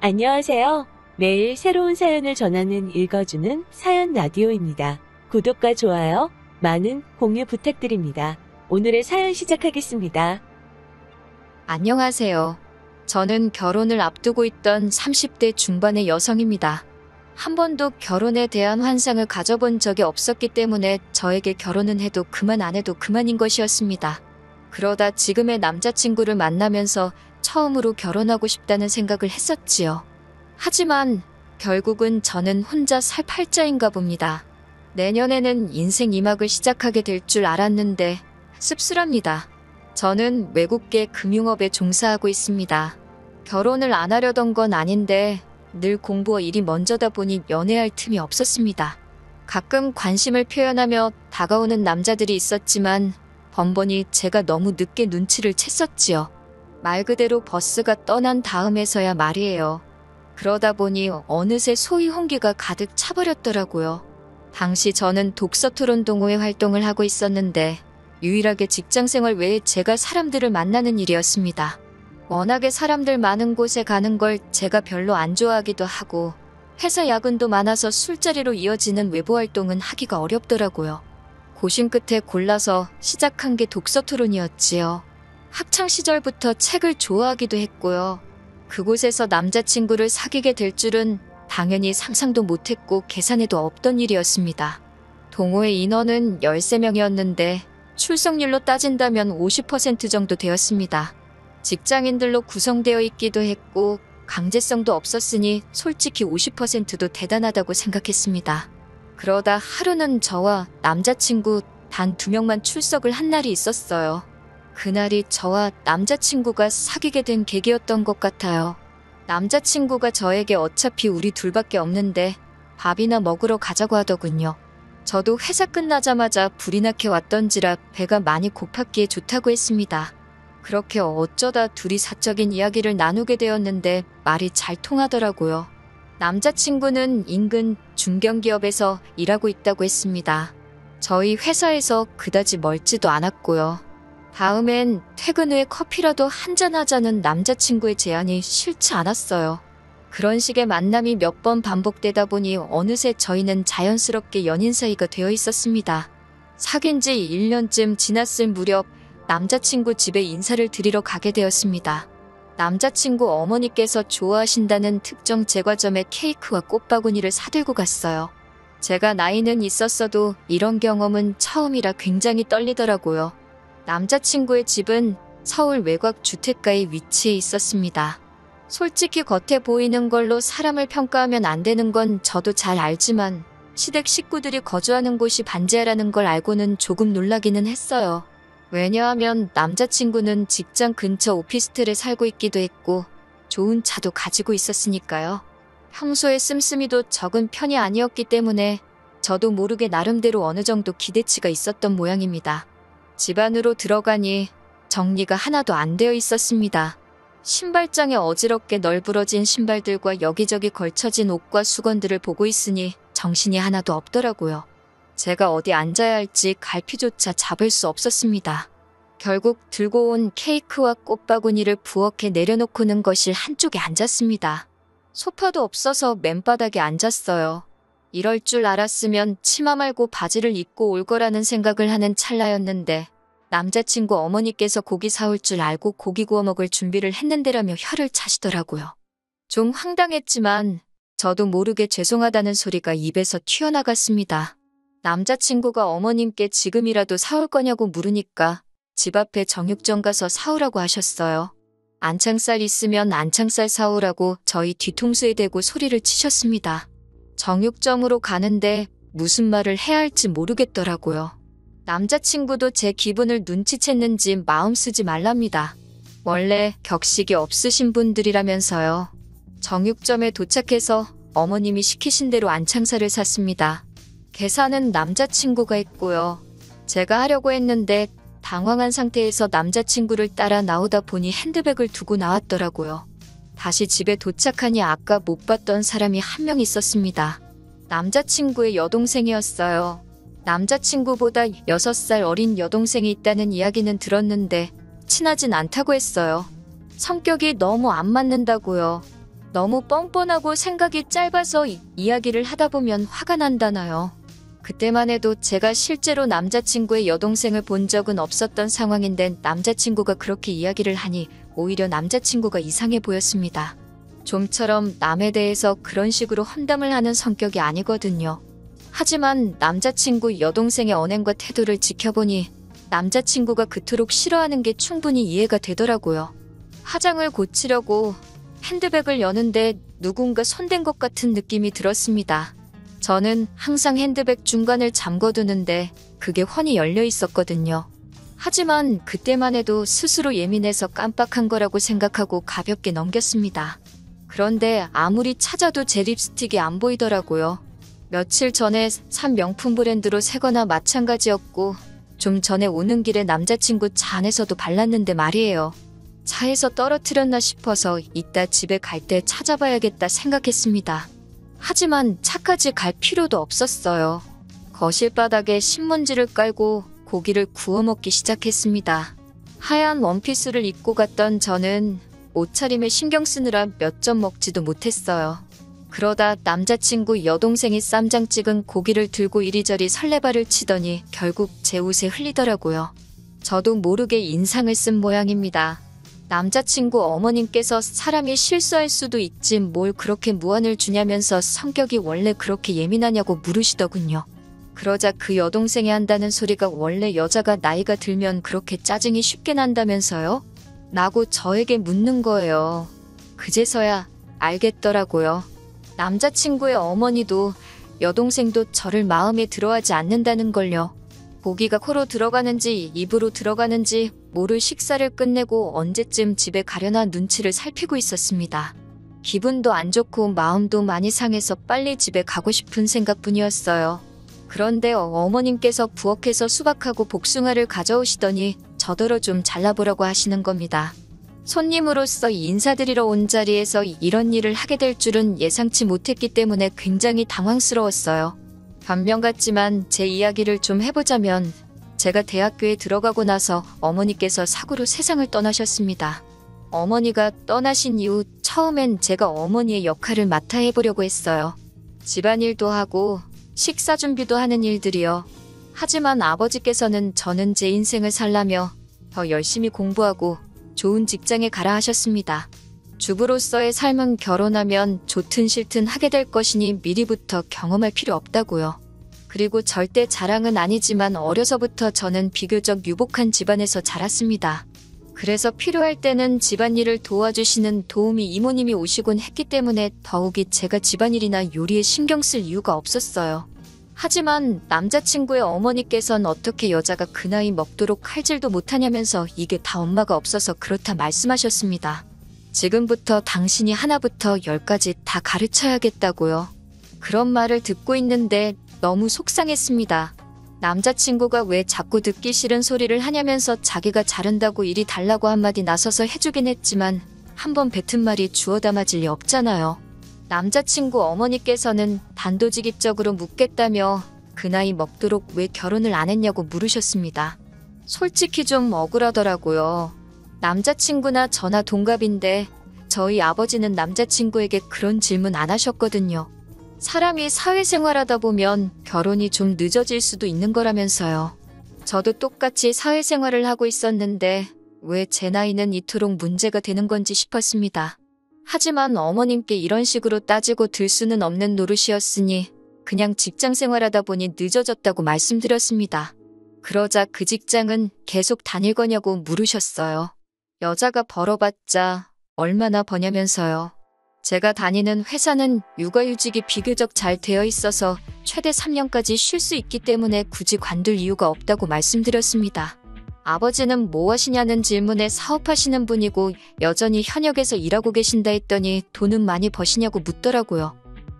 안녕하세요. 매일 새로운 사연을 전하는 읽어주는 사연 라디오입니다. 구독과 좋아요, 많은 공유 부탁드립니다. 오늘의 사연 시작하겠습니다. 안녕하세요. 저는 결혼을 앞두고 있던 30대 중반의 여성입니다. 한 번도 결혼에 대한 환상을 가져본 적이 없었기 때문에 저에게 결혼은 해도 그만 안 해도 그만인 것이었습니다. 그러다 지금의 남자친구를 만나면서 처음으로 결혼하고 싶다는 생각을 했었지요. 하지만 결국은 저는 혼자 살 팔자인가 봅니다. 내년에는 인생 2막을 시작하게 될 줄 알았는데 씁쓸합니다. 저는 외국계 금융업에 종사하고 있습니다. 결혼을 안 하려던 건 아닌데 늘 공부와 일이 먼저다 보니 연애할 틈이 없었습니다. 가끔 관심을 표현하며 다가오는 남자들이 있었지만 번번이 제가 너무 늦게 눈치를 챘었지요. 말 그대로 버스가 떠난 다음에서야 말이에요. 그러다 보니 어느새 소위 홍기가 가득 차버렸더라고요. 당시 저는 독서토론 동호회 활동을 하고 있었는데 유일하게 직장생활 외에 제가 사람들을 만나는 일이었습니다. 워낙에 사람들 많은 곳에 가는 걸 제가 별로 안 좋아하기도 하고 회사 야근도 많아서 술자리로 이어지는 외부 활동은 하기가 어렵더라고요. 고심 끝에 골라서 시작한 게 독서토론이었지요. 학창 시절부터 책을 좋아하기도 했고요. 그곳에서 남자친구를 사귀게 될 줄은 당연히 상상도 못했고 계산에도 없던 일이었습니다. 동호회 인원은 13명이었는데 출석률로 따진다면 50% 정도 되었습니다. 직장인들로 구성되어 있기도 했고 강제성도 없었으니 솔직히 50%도 대단하다고 생각했습니다. 그러다 하루는 저와 남자친구 단 2명만 출석을 한 날이 있었어요. 그날이 저와 남자친구가 사귀게 된 계기였던 것 같아요. 남자친구가 저에게 어차피 우리 둘밖에 없는데 밥이나 먹으러 가자고 하더군요. 저도 회사 끝나자마자 불이 나게 왔던지라 배가 많이 고팠기에 좋다고 했습니다. 그렇게 어쩌다 둘이 사적인 이야기를 나누게 되었는데 말이 잘 통하더라고요. 남자친구는 인근 중견기업에서 일하고 있다고 했습니다. 저희 회사에서 그다지 멀지도 않았고요. 다음엔 퇴근 후에 커피라도 한잔 하자는 남자친구의 제안이 싫지 않았어요. 그런 식의 만남이 몇 번 반복되다 보니 어느새 저희는 자연스럽게 연인 사이가 되어 있었습니다. 사귄 지 1년쯤 지났을 무렵 남자친구 집에 인사를 드리러 가게 되었습니다. 남자친구 어머니께서 좋아하신다는 특정 제과점에 케이크와 꽃바구니를 사들고 갔어요. 제가 나이는 있었어도 이런 경험은 처음이라 굉장히 떨리더라고요. 남자친구의 집은 서울 외곽 주택가에 위치해 있었습니다. 솔직히 겉에 보이는 걸로 사람을 평가하면 안 되는 건 저도 잘 알지만 시댁 식구들이 거주하는 곳이 반지하라는 걸 알고는 조금 놀라기는 했어요. 왜냐하면 남자친구는 직장 근처 오피스텔에 살고 있기도 했고 좋은 차도 가지고 있었으니까요. 평소에 씀씀이도 적은 편이 아니었기 때문에 저도 모르게 나름대로 어느 정도 기대치가 있었던 모양입니다. 집 안으로 들어가니 정리가 하나도 안 되어 있었습니다. 신발장에 어지럽게 널브러진 신발들과 여기저기 걸쳐진 옷과 수건들을 보고 있으니 정신이 하나도 없더라고요. 제가 어디 앉아야 할지 갈피조차 잡을 수 없었습니다. 결국 들고 온 케이크와 꽃바구니를 부엌에 내려놓고는 거실 한쪽에 앉았습니다. 소파도 없어서 맨바닥에 앉았어요. 이럴 줄 알았으면 치마 말고 바지를 입고 올 거라는 생각을 하는 찰나였는데 남자친구 어머니께서 고기 사올 줄 알고 고기 구워 먹을 준비를 했는데라며 혀를 차시더라고요. 좀 황당했지만 저도 모르게 죄송하다는 소리가 입에서 튀어나갔습니다. 남자친구가 어머님께 지금이라도 사올 거냐고 물으니까 집 앞에 정육점 가서 사오라고 하셨어요. 안창살 있으면 안창살 사오라고 저희 뒤통수에 대고 소리를 치셨습니다. 정육점으로 가는데 무슨 말을 해야 할지 모르겠더라고요. 남자친구도 제 기분을 눈치챘는지 마음 쓰지 말랍니다. 원래 격식이 없으신 분들이라면서요. 정육점에 도착해서 어머님이 시키신 대로 안창살을 샀습니다. 계산은 남자친구가 했고요. 제가 하려고 했는데 당황한 상태에서 남자친구를 따라 나오다 보니 핸드백을 두고 나왔더라고요. 다시 집에 도착하니 아까 못 봤던 사람이 한 명 있었습니다. 남자친구의 여동생이었어요. 남자친구보다 6살 어린 여동생이 있다는 이야기는 들었는데 친하진 않다고 했어요. 성격이 너무 안 맞는다고요. 너무 뻔뻔하고 생각이 짧아서 이야기를 하다 보면 화가 난다나요. 그때만 해도 제가 실제로 남자친구의 여동생을 본 적은 없었던 상황인데 남자친구가 그렇게 이야기를 하니 오히려 남자친구가 이상해 보였습니다. 좀처럼 남에 대해서 그런 식으로 험담을 하는 성격이 아니거든요. 하지만 남자친구 여동생의 언행과 태도를 지켜보니 남자친구가 그토록 싫어하는 게 충분히 이해가 되더라고요. 화장을 고치려고 핸드백을 여는데 누군가 손댄 것 같은 느낌이 들었습니다. 저는 항상 핸드백 중간을 잠궈두는데 그게 훤히 열려 있었거든요. 하지만 그때만 해도 스스로 예민해서 깜빡한 거라고 생각하고 가볍게 넘겼습니다. 그런데 아무리 찾아도 제 립스틱이 안 보이더라고요. 며칠 전에 산 명품 브랜드로 새거나 마찬가지였고 좀 전에 오는 길에 남자친구 차 안에서도 발랐는데 말이에요. 차에서 떨어뜨렸나 싶어서 이따 집에 갈 때 찾아봐야겠다 생각했습니다. 하지만 차까지 갈 필요도 없었어요. 거실 바닥에 신문지를 깔고 고기를 구워 먹기 시작했습니다. 하얀 원피스를 입고 갔던 저는 옷차림에 신경 쓰느라 몇 점 먹지도 못했어요. 그러다 남자친구 여동생이 쌈장 찍은 고기를 들고 이리저리 설레발을 치더니 결국 제 옷에 흘리더라고요. 저도 모르게 인상을 쓴 모양입니다. 남자친구 어머님께서 사람이 실수할 수도 있지 뭘 그렇게 무안을 주냐면서 성격이 원래 그렇게 예민하냐고 물으시더군요. 그러자 그 여동생이 한다는 소리가 원래 여자가 나이가 들면 그렇게 짜증이 쉽게 난다면서요? 라고 저에게 묻는 거예요. 그제서야 알겠더라고요. 남자친구의 어머니도 여동생도 저를 마음에 들어하지 않는다는 걸요. 고기가 코로 들어가는지 입으로 들어가는지 모를 식사를 끝내고 언제쯤 집에 가려나 눈치를 살피고 있었습니다. 기분도 안 좋고 마음도 많이 상해서 빨리 집에 가고 싶은 생각뿐이었어요. 그런데 어머님께서 부엌에서 수박하고 복숭아를 가져오시더니 저더러 좀 잘라보라고 하시는 겁니다. 손님으로서 인사드리러 온 자리에서 이런 일을 하게 될 줄은 예상치 못했기 때문에 굉장히 당황스러웠어요. 변명 같지만 제 이야기를 좀 해보자면 제가 대학교에 들어가고 나서 어머니께서 사고로 세상을 떠나셨습니다. 어머니가 떠나신 이후 처음엔 제가 어머니의 역할을 맡아 해보려고 했어요. 집안일도 하고 식사 준비도 하는 일들이요. 하지만 아버지께서는 저는 제 인생을 살라며 더 열심히 공부하고 좋은 직장에 가라 하셨습니다. 주부로서의 삶은 결혼하면 좋든 싫든 하게 될 것이니 미리부터 경험할 필요 없다고요. 그리고 절대 자랑은 아니지만 어려서부터 저는 비교적 유복한 집안에서 자랐습니다. 그래서 필요할 때는 집안일을 도와주시는 도우미 이모님이 오시곤 했기 때문에 더욱이 제가 집안일이나 요리에 신경 쓸 이유가 없었어요. 하지만 남자친구의 어머니께선 어떻게 여자가 그 나이 먹도록 칼질도 못하냐면서 이게 다 엄마가 없어서 그렇다 말씀하셨습니다. 지금부터 당신이 하나부터 10까지 다 가르쳐야겠다고요. 그런 말을 듣고 있는데 너무 속상했습니다. 남자친구가 왜 자꾸 듣기 싫은 소리를 하냐면서 자기가 자른다고 일이 달라고 한마디 나서서 해주긴 했지만 한번 뱉은 말이 주워 담아질 리 없잖아요. 남자친구 어머니께서는 단도직입적으로 묻겠다며 그 나이 먹도록 왜 결혼을 안 했냐고 물으셨습니다. 솔직히 좀 억울하더라고요. 남자친구나 저나 동갑인데 저희 아버지는 남자친구에게 그런 질문 안 하셨거든요. 사람이 사회생활하다 보면 결혼이 좀 늦어질 수도 있는 거라면서요. 저도 똑같이 사회생활을 하고 있었는데 왜 제 나이는 이토록 문제가 되는 건지 싶었습니다. 하지만 어머님께 이런 식으로 따지고 들 수는 없는 노릇이었으니 그냥 직장 생활하다 보니 늦어졌다고 말씀드렸습니다. 그러자 그 직장은 계속 다닐 거냐고 물으셨어요. 여자가 벌어봤자 얼마나 버냐면서요. 제가 다니는 회사는 육아휴직이 비교적 잘 되어 있어서 최대 3년까지 쉴 수 있기 때문에 굳이 관둘 이유가 없다고 말씀드렸습니다. 아버지는 뭐 하시냐는 질문에 사업하시는 분이고 여전히 현역에서 일하고 계신다 했더니 돈은 많이 버시냐고 묻더라고요.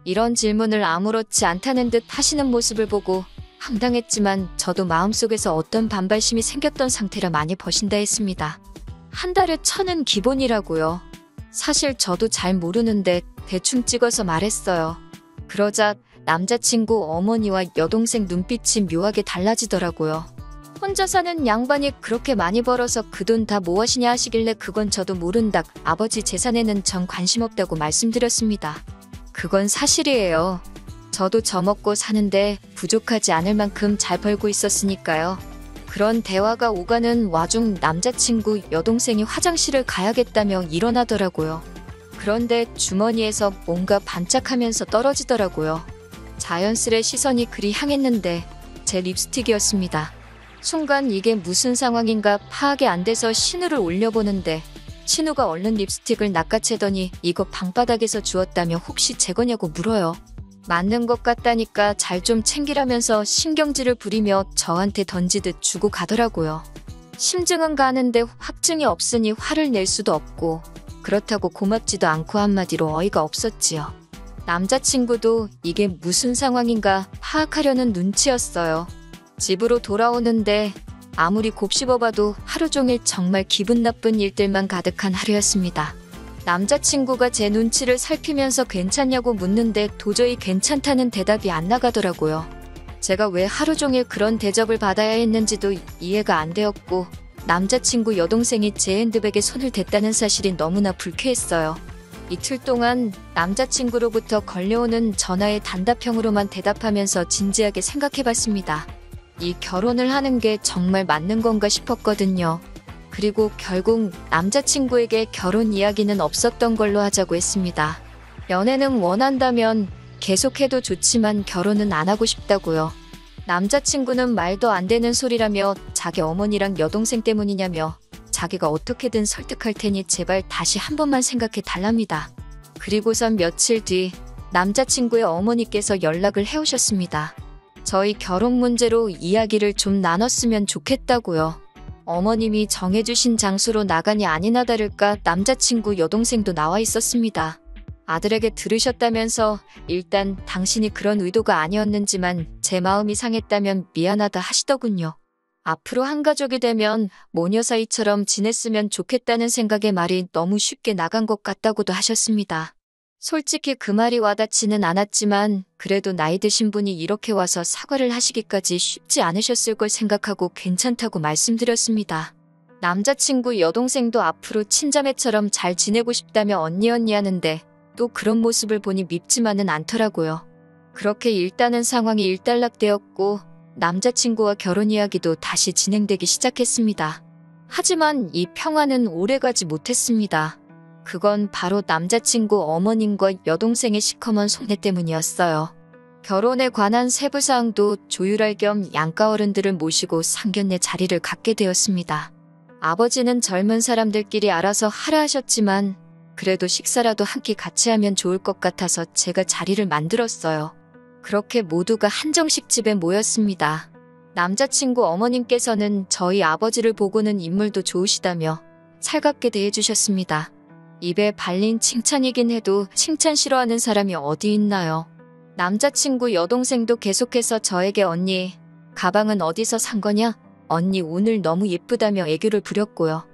이런 질문을 아무렇지 않다는 듯 하시는 모습을 보고 황당했지만 저도 마음속에서 어떤 반발심이 생겼던 상태라 많이 버신다 했습니다. 한 달에 1,000은 기본이라고요. 사실 저도 잘 모르는데 대충 찍어서 말했어요. 그러자 남자친구 어머니와 여동생 눈빛이 묘하게 달라지더라고요. 혼자 사는 양반이 그렇게 많이 벌어서 그 돈 다 뭐 하시냐 하시길래 그건 저도 모른다. 아버지 재산에는 전 관심 없다고 말씀드렸습니다. 그건 사실이에요. 저도 저먹고 사는데 부족하지 않을 만큼 잘 벌고 있었으니까요. 그런 대화가 오가는 와중 남자친구 여동생이 화장실을 가야겠다며 일어나더라고요. 그런데 주머니에서 뭔가 반짝하면서 떨어지더라고요. 자연스레 시선이 그리 향했는데 제 립스틱이었습니다. 순간 이게 무슨 상황인가 파악이 안 돼서 신우를 올려보는데 신우가 얼른 립스틱을 낚아채더니 이거 방바닥에서 주웠다며 혹시 제 거냐고 물어요. 맞는 것 같다니까 잘 좀 챙기라면서 신경질을 부리며 저한테 던지듯 주고 가더라고요. 심증은 가는데 확증이 없으니 화를 낼 수도 없고 그렇다고 고맙지도 않고 한마디로 어이가 없었지요. 남자친구도 이게 무슨 상황인가 파악하려는 눈치였어요. 집으로 돌아오는데 아무리 곱씹어봐도 하루 종일 정말 기분 나쁜 일들만 가득한 하루였습니다. 남자친구가 제 눈치를 살피면서 괜찮냐고 묻는데 도저히 괜찮다는 대답이 안 나가더라고요. 제가 왜 하루 종일 그런 대접을 받아야 했는지도 이해가 안 되었고 남자친구 여동생이 제 핸드백에 손을 댔다는 사실이 너무나 불쾌했어요. 이틀 동안 남자친구로부터 걸려오는 전화에 단답형으로만 대답하면서 진지하게 생각해봤습니다. 이 결혼을 하는 게 정말 맞는 건가 싶었거든요. 그리고 결국 남자친구에게 결혼 이야기는 없었던 걸로 하자고 했습니다. 연애는 원한다면 계속해도 좋지만 결혼은 안 하고 싶다고요. 남자친구는 말도 안 되는 소리라며 자기 어머니랑 여동생 때문이냐며 자기가 어떻게든 설득할 테니 제발 다시 한 번만 생각해 달랍니다. 그리고선 며칠 뒤 남자친구의 어머니께서 연락을 해오셨습니다. 저희 결혼 문제로 이야기를 좀 나눴으면 좋겠다고요. 어머님이 정해주신 장소로 나가니 아니나 다를까 남자친구 여동생도 나와 있었습니다. 아들에게 들으셨다면서 일단 당신이 그런 의도가 아니었는지만 제 마음이 상했다면 미안하다 하시더군요. 앞으로 한 가족이 되면 모녀 사이처럼 지냈으면 좋겠다는 생각에 말이 너무 쉽게 나간 것 같다고도 하셨습니다. 솔직히 그 말이 와닿지는 않았지만 그래도 나이 드신 분이 이렇게 와서 사과를 하시기까지 쉽지 않으셨을 걸 생각하고 괜찮다고 말씀드렸습니다. 남자친구 여동생도 앞으로 친자매처럼 잘 지내고 싶다며 언니 하는데 또 그런 모습을 보니 밉지만은 않더라고요. 그렇게 일단은 상황이 일단락되었고 남자친구와 결혼 이야기도 다시 진행되기 시작했습니다. 하지만 이 평화는 오래가지 못했습니다. 그건 바로 남자친구 어머님과 여동생의 시커먼 속내 때문이었어요. 결혼에 관한 세부사항도 조율할 겸 양가 어른들을 모시고 상견례 자리를 갖게 되었습니다. 아버지는 젊은 사람들끼리 알아서 하라 하셨지만 그래도 식사라도 한 끼 같이 하면 좋을 것 같아서 제가 자리를 만들었어요. 그렇게 모두가 한정식 집에 모였습니다. 남자친구 어머님께서는 저희 아버지를 보고는 인물도 좋으시다며 살갑게 대해주셨습니다. 입에 발린 칭찬이긴 해도 칭찬 싫어하는 사람이 어디 있나요? 남자친구 여동생도 계속해서 저에게 언니, 가방은 어디서 산 거냐? 언니 오늘 너무 예쁘다며 애교를 부렸고요.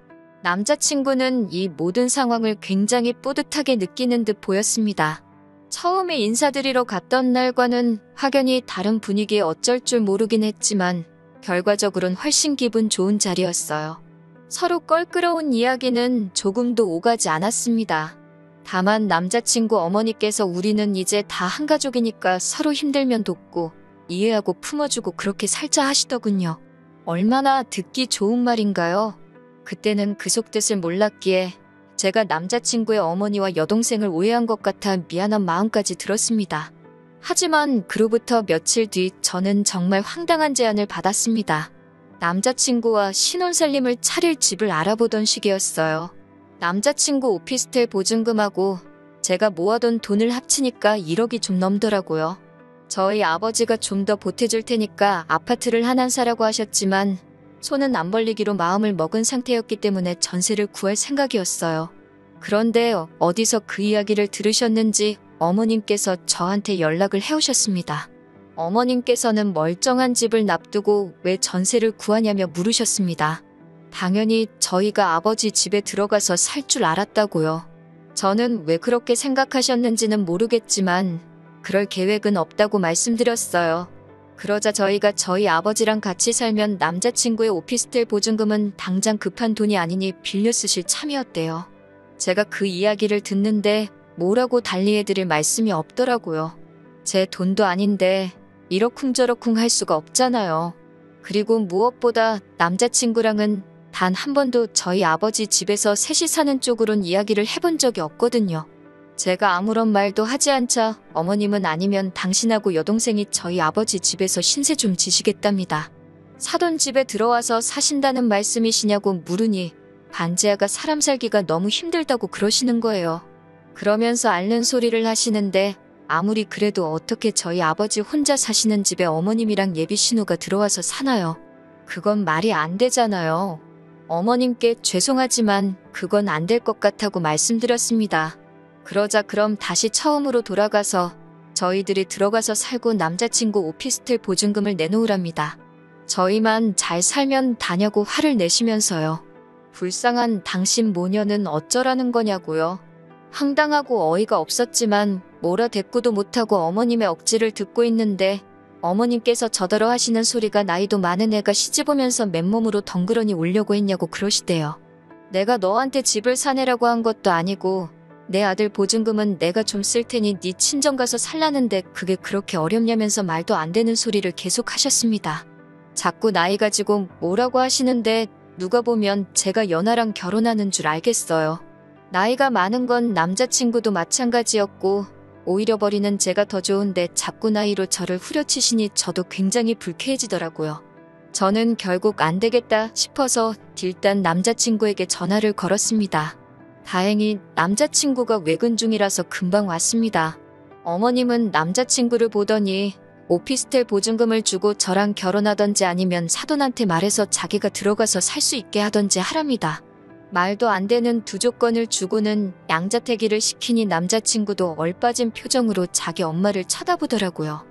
남자친구는 이 모든 상황을 굉장히 뿌듯하게 느끼는 듯 보였습니다. 처음에 인사드리러 갔던 날과는 확연히 다른 분위기에 어쩔 줄 모르긴 했지만 결과적으로는 훨씬 기분 좋은 자리였어요. 서로 껄끄러운 이야기는 조금도 오가지 않았습니다. 다만 남자친구 어머니께서 우리는 이제 다 한 가족이니까 서로 힘들면 돕고 이해하고 품어주고 그렇게 살자 하시더군요. 얼마나 듣기 좋은 말인가요? 그때는 그 속뜻을 몰랐기에 제가 남자친구의 어머니와 여동생을 오해한 것 같아 미안한 마음까지 들었습니다. 하지만 그로부터 며칠 뒤 저는 정말 황당한 제안을 받았습니다. 남자친구와 신혼살림을 차릴 집을 알아보던 시기였어요. 남자친구 오피스텔 보증금하고 제가 모아둔 돈을 합치니까 1억이 좀 넘더라고요. 저희 아버지가 좀 더 보태줄 테니까 아파트를 하나 사라고 하셨지만 손은 안 벌리기로 마음을 먹은 상태였기 때문에 전세를 구할 생각이었어요. 그런데 어디서 그 이야기를 들으셨는지 어머님께서 저한테 연락을 해오셨습니다. 어머님께서는 멀쩡한 집을 납두고 왜 전세를 구하냐며 물으셨습니다. 당연히 저희가 아버지 집에 들어가서 살 줄 알았다고요. 저는 왜 그렇게 생각하셨는지는 모르겠지만 그럴 계획은 없다고 말씀드렸어요. 그러자 저희가 저희 아버지랑 같이 살면 남자친구의 오피스텔 보증금은 당장 급한 돈이 아니니 빌려 쓰실 참이었대요. 제가 그 이야기를 듣는데 뭐라고 달리해드릴 말씀이 없더라고요. 제 돈도 아닌데 이러쿵저러쿵 할 수가 없잖아요. 그리고 무엇보다 남자친구랑은 단 한 번도 저희 아버지 집에서 셋이 사는 쪽으론 이야기를 해본 적이 없거든요. 제가 아무런 말도 하지 않자 어머님은 아니면 당신하고 여동생이 저희 아버지 집에서 신세 좀 지시겠답니다. 사돈 집에 들어와서 사신다는 말씀이시냐고 물으니 반지하가 사람 살기가 너무 힘들다고 그러시는 거예요. 그러면서 앓는 소리를 하시는데 아무리 그래도 어떻게 저희 아버지 혼자 사시는 집에 어머님이랑 예비 신우가 들어와서 사나요? 그건 말이 안 되잖아요. 어머님께 죄송하지만 그건 안 될 것 같다고 말씀드렸습니다. 그러자 그럼 다시 처음으로 돌아가서 저희들이 들어가서 살고 남자친구 오피스텔 보증금을 내놓으랍니다. 저희만 잘 살면 다냐고 화를 내시면서요. 불쌍한 당신 모녀는 어쩌라는 거냐고요. 황당하고 어이가 없었지만 뭐라 대꾸도 못하고 어머님의 억지를 듣고 있는데 어머님께서 저더러 하시는 소리가 나이도 많은 애가 시집오면서 맨몸으로 덩그러니 오려고 했냐고 그러시대요. 내가 너한테 집을 사내라고 한 것도 아니고 내 아들 보증금은 내가 좀 쓸 테니 네 친정 가서 살라는데 그게 그렇게 어렵냐면서 말도 안 되는 소리를 계속 하셨습니다. 자꾸 나이 가지고 뭐라고 하시는데 누가 보면 제가 연하랑 결혼하는 줄 알겠어요. 나이가 많은 건 남자친구도 마찬가지였고 오히려 버리는 제가 더 좋은데 자꾸 나이로 저를 후려치시니 저도 굉장히 불쾌해지더라고요. 저는 결국 안 되겠다 싶어서 일단 남자친구에게 전화를 걸었습니다. 다행히 남자친구가 외근 중이라서 금방 왔습니다. 어머님은 남자친구를 보더니 오피스텔 보증금을 주고 저랑 결혼하던지 아니면 사돈한테 말해서 자기가 들어가서 살 수 있게 하던지 하랍니다. 말도 안 되는 두 조건을 주고는 양자택일을 시키니 남자친구도 얼빠진 표정으로 자기 엄마를 쳐다보더라고요.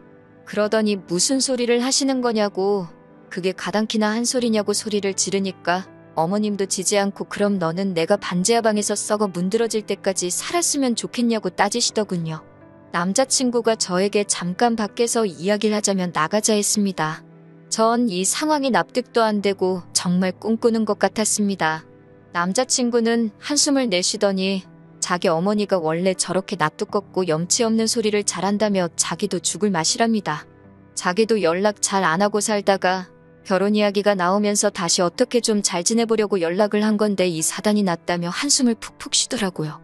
그러더니 무슨 소리를 하시는 거냐고, 그게 가당키나 한 소리냐고 소리를 지르니까 어머님도 지지 않고 그럼 너는 내가 반지하 방에서 썩어 문드러질 때까지 살았으면 좋겠냐고 따지시더군요. 남자친구가 저에게 잠깐 밖에서 이야기를 하자면 나가자 했습니다. 전 이 상황이 납득도 안 되고 정말 꿈꾸는 것 같았습니다. 남자친구는 한숨을 내쉬더니 자기 어머니가 원래 저렇게 낯두껍고 염치 없는 소리를 잘한다며 자기도 죽을 맛이랍니다. 자기도 연락 잘 안 하고 살다가 결혼 이야기가 나오면서 다시 어떻게 좀 잘 지내보려고 연락을 한 건데 이 사단이 났다며 한숨을 푹푹 쉬더라고요.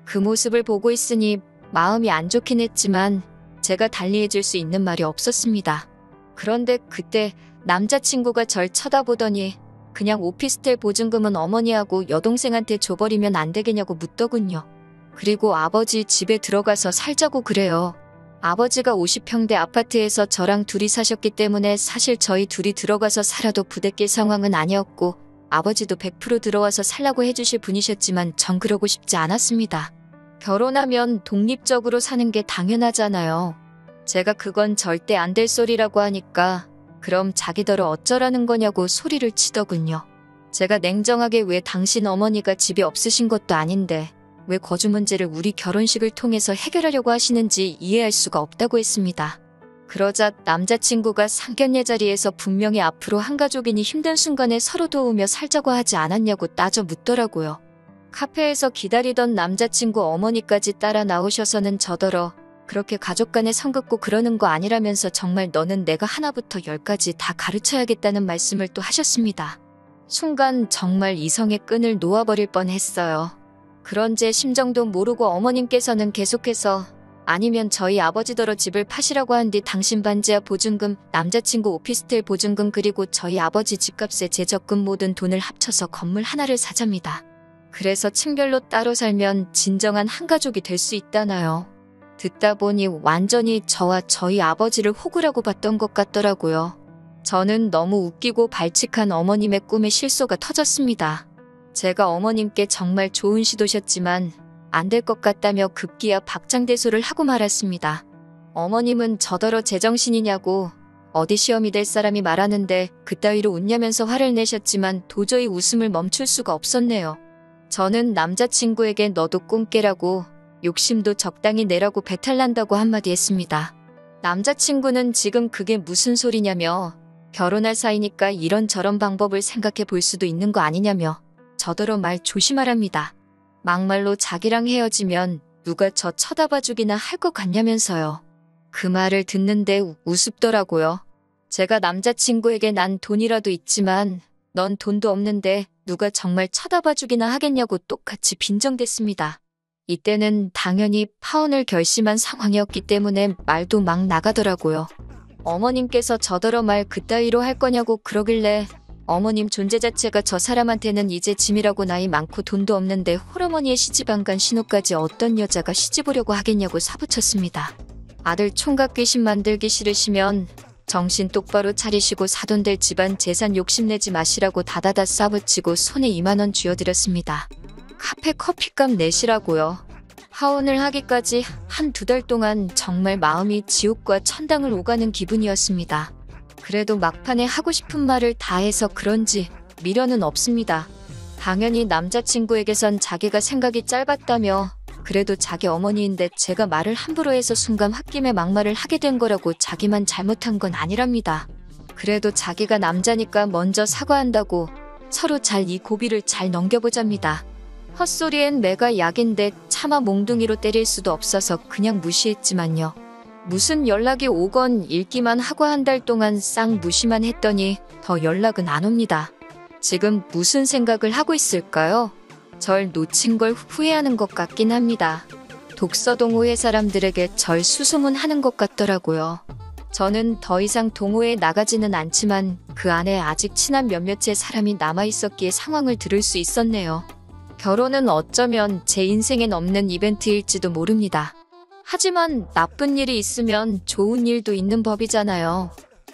그 모습을 보고 있으니 마음이 안 좋긴 했지만 제가 달리해줄 수 있는 말이 없었습니다. 그런데 그때 남자친구가 절 쳐다보더니 그냥 오피스텔 보증금은 어머니하고 여동생한테 줘버리면 안 되겠냐고 묻더군요. 그리고 아버지 집에 들어가서 살자고 그래요. 아버지가 50평대 아파트에서 저랑 둘이 사셨기 때문에 사실 저희 둘이 들어가서 살아도 부대낄 상황은 아니었고 아버지도 100% 들어와서 살라고 해주실 분이셨지만 전 그러고 싶지 않았습니다. 결혼하면 독립적으로 사는 게 당연하잖아요. 제가 그건 절대 안 될 소리라고 하니까 그럼 자기더러 어쩌라는 거냐고 소리를 치더군요. 제가 냉정하게 왜 당신 어머니가 집이 없으신 것도 아닌데 왜 거주 문제를 우리 결혼식을 통해서 해결하려고 하시는지 이해할 수가 없다고 했습니다. 그러자 남자친구가 상견례 자리에서 분명히 앞으로 한 가족이니 힘든 순간에 서로 도우며 살자고 하지 않았냐고 따져 묻더라고요. 카페에서 기다리던 남자친구 어머니까지 따라 나오셔서는 저더러 그렇게 가족 간에 선 긋고 그러는 거 아니라면서 정말 너는 내가 하나부터 열까지 다 가르쳐야겠다는 말씀을 또 하셨습니다. 순간 정말 이성의 끈을 놓아버릴 뻔했어요. 그런 제 심정도 모르고 어머님께서는 계속해서 아니면 저희 아버지더러 집을 파시라고 한 뒤 당신 반지하 보증금, 남자친구 오피스텔 보증금 그리고 저희 아버지 집값에 제 적금 모든 돈을 합쳐서 건물 하나를 사잡니다. 그래서 층별로 따로 살면 진정한 한 가족이 될 수 있다나요. 듣다 보니 완전히 저와 저희 아버지를 호구라고 봤던 것 같더라고요. 저는 너무 웃기고 발칙한 어머님의 꿈에 실소가 터졌습니다. 제가 어머님께 정말 좋은 시도셨지만 안 될 것 같다며 급기야 박장대소를 하고 말았습니다. 어머님은 저더러 제정신이냐고 어디 시험이 될 사람이 말하는데 그따위로 웃냐면서 화를 내셨지만 도저히 웃음을 멈출 수가 없었네요. 저는 남자친구에게 너도 꿈 깨라고 욕심도 적당히 내라고 배탈난다고 한마디 했습니다. 남자친구는 지금 그게 무슨 소리냐며 결혼할 사이니까 이런저런 방법을 생각해 볼 수도 있는 거 아니냐며 저더러 말 조심하랍니다. 막말로 자기랑 헤어지면 누가 저 쳐다봐주기나 할 것 같냐면서요. 그 말을 듣는데 우습더라고요. 제가 남자친구에게 난 돈이라도 있지만 넌 돈도 없는데 누가 정말 쳐다봐주기나 하겠냐고 똑같이 빈정댔습니다. 이때는 당연히 파혼을 결심한 상황이었기 때문에 말도 막 나가더라고요. 어머님께서 저더러 말 그따위로 할 거냐고 그러길래 어머님 존재 자체가 저 사람한테는 이제 짐이라고 나이 많고 돈도 없는데 홀어머니의 시집 안 간 신우까지 어떤 여자가 시집 오려고 하겠냐고 사부쳤습니다. 아들 총각 귀신 만들기 싫으시면 정신 똑바로 차리시고 사돈될 집안 재산 욕심내지 마시라고 다다다 싸붙이고 손에 2만 원 쥐어드렸습니다. 카페 커피값 내시라고요. 하원을 하기까지 한 2달 동안 정말 마음이 지옥과 천당을 오가는 기분이었습니다. 그래도 막판에 하고 싶은 말을 다 해서 그런지 미련은 없습니다. 당연히 남자친구에게선 자기가 생각이 짧았다며 그래도 자기 어머니인데 제가 말을 함부로 해서 순간 홧김에 막말을 하게 된 거라고 자기만 잘못한 건 아니랍니다. 그래도 자기가 남자니까 먼저 사과한다고 서로 잘 이 고비를 잘 넘겨보잡니다. 헛소리엔 매가 약인데 차마 몽둥이로 때릴 수도 없어서 그냥 무시했지만요. 무슨 연락이 오건 읽기만 하고 한 달 동안 싹 무시만 했더니 더 연락은 안 옵니다. 지금 무슨 생각을 하고 있을까요? 절 놓친 걸 후회하는 것 같긴 합니다. 독서 동호회 사람들에게 절 수소문하는 것 같더라고요. 저는 더 이상 동호회에 나가지는 않지만 그 안에 아직 친한 몇몇의 사람이 남아있었기에 상황을 들을 수 있었네요. 결혼은 어쩌면 제 인생엔 없는 이벤트일지도 모릅니다. 하지만 나쁜 일이 있으면 좋은 일도 있는 법이잖아요.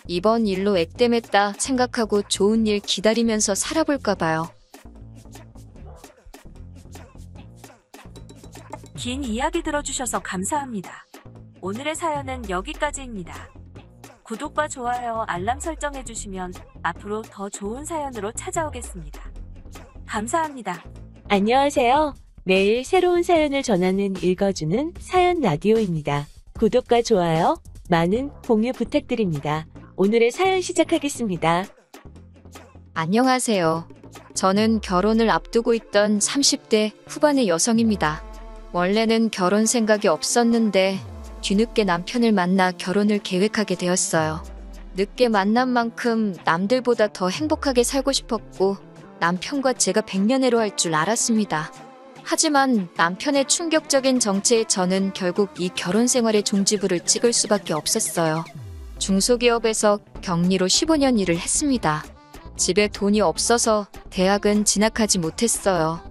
이번 일로 액땜했다 생각하고 좋은 일 기다리면서 살아볼까 봐요. 긴 이야기 들어주셔서 감사합니다. 오늘의 사연은 여기까지입니다. 구독과 좋아요, 알람 설정해주시면 앞으로 더 좋은 사연으로 찾아오겠습니다. 감사합니다. 안녕하세요. 매일 새로운 사연을 전하는 읽어주는 사연 라디오입니다. 구독과 좋아요, 많은 공유 부탁드립니다. 오늘의 사연 시작하겠습니다. 안녕하세요. 저는 결혼을 앞두고 있던 30대 후반의 여성입니다. 원래는 결혼 생각이 없었는데 뒤늦게 남편을 만나 결혼을 계획하게 되었어요. 늦게 만난 만큼 남들보다 더 행복하게 살고 싶었고 남편과 제가 백년해로 할 줄 알았습니다. 하지만 남편의 충격적인 정체에 저는 결국 이 결혼 생활의 종지부를 찍을 수밖에 없었어요. 중소기업에서 격리로 15년 일을 했습니다. 집에 돈이 없어서 대학은 진학하지 못했어요.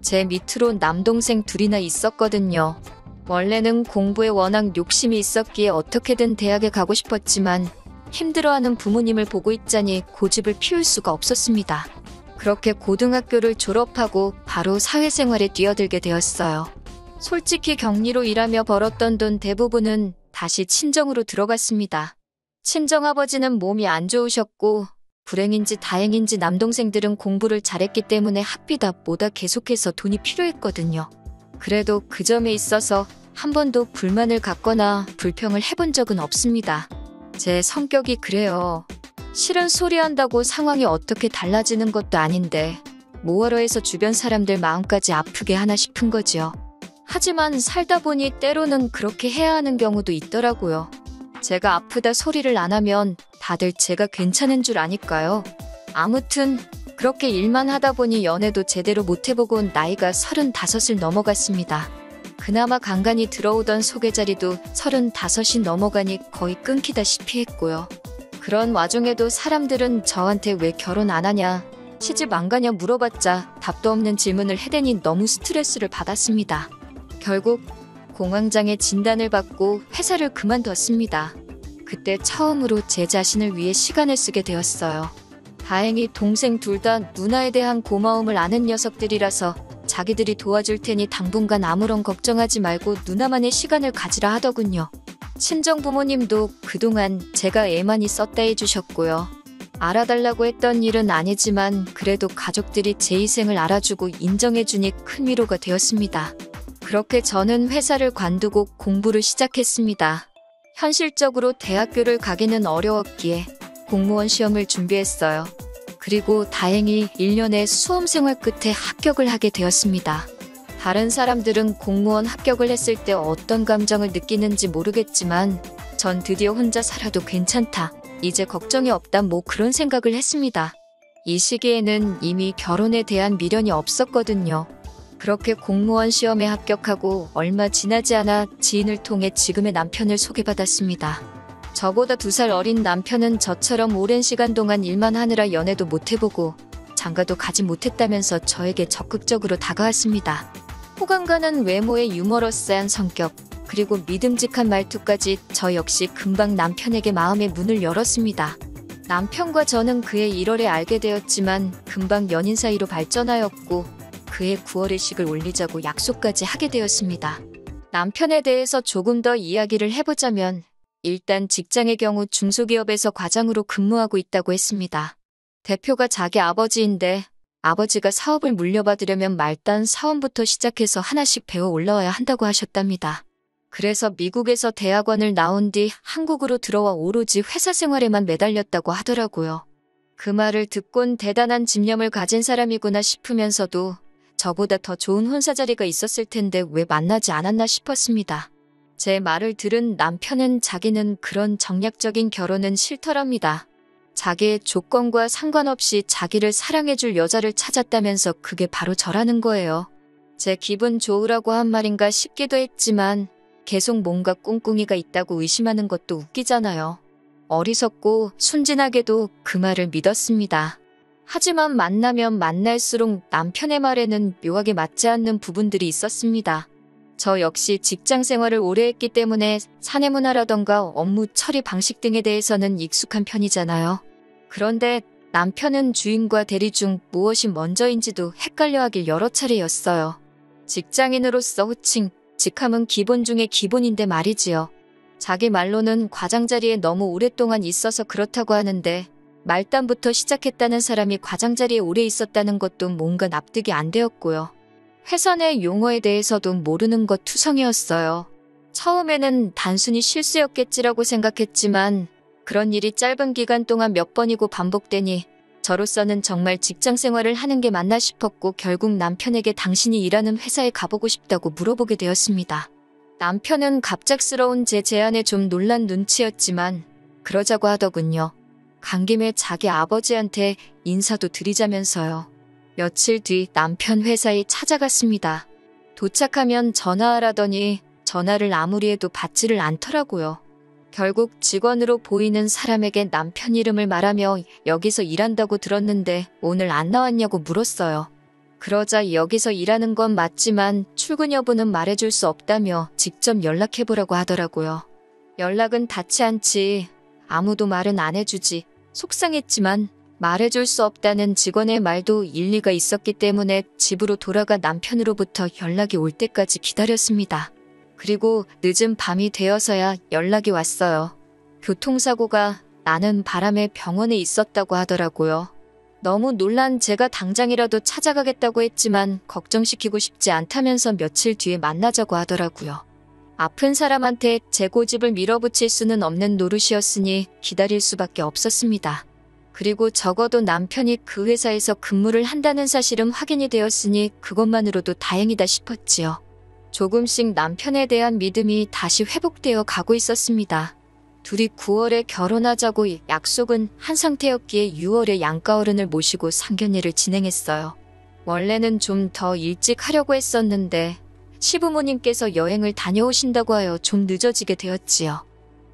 제 밑으로 남동생 둘이나 있었거든요. 원래는 공부에 워낙 욕심이 있었기에 어떻게든 대학에 가고 싶었지만 힘들어하는 부모님을 보고 있자니 고집을 피울 수가 없었습니다. 그렇게 고등학교를 졸업하고 바로 사회생활에 뛰어들게 되었어요. 솔직히 격리로 일하며 벌었던 돈 대부분은 다시 친정으로 들어갔습니다. 친정아버지는 몸이 안 좋으셨고 불행인지 다행인지 남동생들은 공부를 잘했기 때문에 학비다 뭐다 계속해서 돈이 필요했거든요. 그래도 그 점에 있어서 한 번도 불만을 갖거나 불평을 해본 적은 없습니다. 제 성격이 그래요. 싫은 소리 한다고 상황이 어떻게 달라지는 것도 아닌데 뭐하러 해서 주변 사람들 마음까지 아프게 하나 싶은 거지요. 하지만 살다 보니 때로는 그렇게 해야 하는 경우도 있더라고요. 제가 아프다 소리를 안 하면 다들 제가 괜찮은 줄 아니까요. 아무튼 그렇게 일만 하다 보니 연애도 제대로 못 해보고 나이가 35을 넘어갔습니다. 그나마 간간히 들어오던 소개자리도 35이 넘어가니 거의 끊기다시피 했고요. 그런 와중에도 사람들은 저한테 왜 결혼 안 하냐, 시집 안 가냐 물어봤자 답도 없는 질문을 해대니 너무 스트레스를 받았습니다. 결국 공황장애 진단을 받고 회사를 그만뒀습니다. 그때 처음으로 제 자신을 위해 시간을 쓰게 되었어요. 다행히 동생 둘 다 누나에 대한 고마움을 아는 녀석들이라서 자기들이 도와줄 테니 당분간 아무런 걱정하지 말고 누나만의 시간을 가지라 하더군요. 친정 부모님도 그동안 제가 애 많이 썼다 해주셨고요. 알아달라고 했던 일은 아니지만 그래도 가족들이 제 희생을 알아주고 인정해주니 큰 위로가 되었습니다. 그렇게 저는 회사를 관두고 공부를 시작했습니다. 현실적으로 대학교를 가기는 어려웠기에 공무원 시험을 준비했어요. 그리고 다행히 1년의 수험 생활 끝에 합격을 하게 되었습니다. 다른 사람들은 공무원 합격을 했을 때 어떤 감정을 느끼는지 모르겠지만 전 드디어 혼자 살아도 괜찮다. 이제 걱정이 없다 뭐 그런 생각을 했습니다. 이 시기에는 이미 결혼에 대한 미련이 없었거든요. 그렇게 공무원 시험에 합격하고 얼마 지나지 않아 지인을 통해 지금의 남편을 소개받았습니다. 저보다 2살 어린 남편은 저처럼 오랜 시간 동안 일만 하느라 연애도 못해보고 장가도 가지 못했다면서 저에게 적극적으로 다가왔습니다. 호감 가는 외모의 유머러스한 성격, 그리고 믿음직한 말투까지 저 역시 금방 남편에게 마음의 문을 열었습니다. 남편과 저는 그해 1월에 알게 되었지만 금방 연인 사이로 발전하였고 그해 9월에 식을 올리자고 약속까지 하게 되었습니다. 남편에 대해서 조금 더 이야기를 해보자면 일단 직장의 경우 중소기업에서 과장으로 근무하고 있다고 했습니다. 대표가 자기 아버지인데 아버지가 사업을 물려받으려면 말단 사원부터 시작해서 하나씩 배워 올라와야 한다고 하셨답니다. 그래서 미국에서 대학원을 나온 뒤 한국으로 들어와 오로지 회사 생활에만 매달렸다고 하더라고요. 그 말을 듣곤 대단한 집념을 가진 사람이구나 싶으면서도 저보다 더 좋은 혼사 자리가 있었을 텐데 왜 만나지 않았나 싶었습니다. 제 말을 들은 남편은 자기는 그런 정략적인 결혼은 싫더랍니다. 자기의 조건과 상관없이 자기를 사랑해줄 여자를 찾았다면서 그게 바로 저라는 거예요. 제 기분 좋으라고 한 말인가 싶기도 했지만 계속 뭔가 꿍꿍이가 있다고 의심하는 것도 웃기잖아요. 어리석고 순진하게도 그 말을 믿었습니다. 하지만 만나면 만날수록 남편의 말에는 묘하게 맞지 않는 부분들이 있었습니다. 저 역시 직장 생활을 오래 했기 때문에 사내 문화라던가 업무 처리 방식 등에 대해서는 익숙한 편이잖아요. 그런데 남편은 주인과 대리 중 무엇이 먼저인지도 헷갈려하길 여러 차례였어요. 직장인으로서 호칭, 직함은 기본 중에 기본인데 말이지요. 자기 말로는 과장 자리에 너무 오랫동안 있어서 그렇다고 하는데 말단부터 시작했다는 사람이 과장 자리에 오래 있었다는 것도 뭔가 납득이 안 되었고요. 회사 내 용어에 대해서도 모르는 것 투성이었어요. 처음에는 단순히 실수였겠지라고 생각했지만 그런 일이 짧은 기간 동안 몇 번이고 반복되니 저로서는 정말 직장 생활을 하는 게 맞나 싶었고 결국 남편에게 당신이 일하는 회사에 가보고 싶다고 물어보게 되었습니다. 남편은 갑작스러운 제 제안에 좀 놀란 눈치였지만 그러자고 하더군요. 간 김에 자기 아버지한테 인사도 드리자면서요. 며칠 뒤 남편 회사에 찾아갔습니다. 도착하면 전화하라더니 전화를 아무리 해도 받지를 않더라고요. 결국 직원으로 보이는 사람에게 남편 이름을 말하며 여기서 일한다고 들었는데 오늘 안 나왔냐고 물었어요. 그러자 여기서 일하는 건 맞지만 출근 여부는 말해줄 수 없다며 직접 연락해보라고 하더라고요. 연락은 닿지 않지. 아무도 말은 안 해주지. 속상했지만 말해줄 수 없다는 직원의 말도 일리가 있었기 때문에 집으로 돌아가 남편으로부터 연락이 올 때까지 기다렸습니다. 그리고 늦은 밤이 되어서야 연락이 왔어요. 교통사고가 나는 바람에 병원에 있었다고 하더라고요. 너무 놀란 제가 당장이라도 찾아가겠다고 했지만 걱정시키고 싶지 않다면서 며칠 뒤에 만나자고 하더라고요. 아픈 사람한테 제 고집을 밀어붙일 수는 없는 노릇이었으니 기다릴 수밖에 없었습니다. 그리고 적어도 남편이 그 회사에서 근무를 한다는 사실은 확인이 되었으니 그것만으로도 다행이다 싶었지요. 조금씩 남편에 대한 믿음이 다시 회복되어 가고 있었습니다. 둘이 9월에 결혼하자고 약속은 한 상태였기에 6월에 양가어른을 모시고 상견례를 진행했어요. 원래는 좀 더 일찍 하려고 했었는데 시부모님께서 여행을 다녀오신다고 하여 좀 늦어지게 되었지요.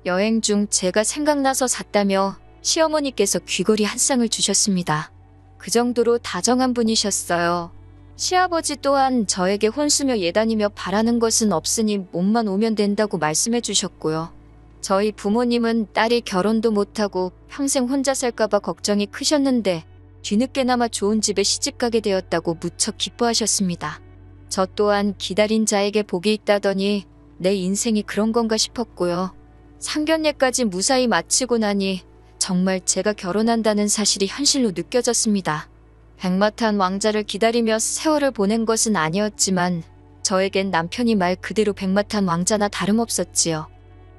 여행 중 제가 생각나서 샀다며 시어머니께서 귀걸이 한 쌍을 주셨습니다. 그 정도로 다정한 분이셨어요. 시아버지 또한 저에게 혼수며 예단이며 바라는 것은 없으니 몸만 오면 된다고 말씀해 주셨고요. 저희 부모님은 딸이 결혼도 못하고 평생 혼자 살까봐 걱정이 크셨는데 뒤늦게나마 좋은 집에 시집가게 되었다고 무척 기뻐하셨습니다. 저 또한 기다린 자에게 복이 있다더니 내 인생이 그런 건가 싶었고요. 상견례까지 무사히 마치고 나니 정말 제가 결혼한다는 사실이 현실로 느껴졌습니다. 백마탄 왕자를 기다리며 세월을 보낸 것은 아니었지만 저에겐 남편이 말 그대로 백마탄 왕자나 다름없었지요.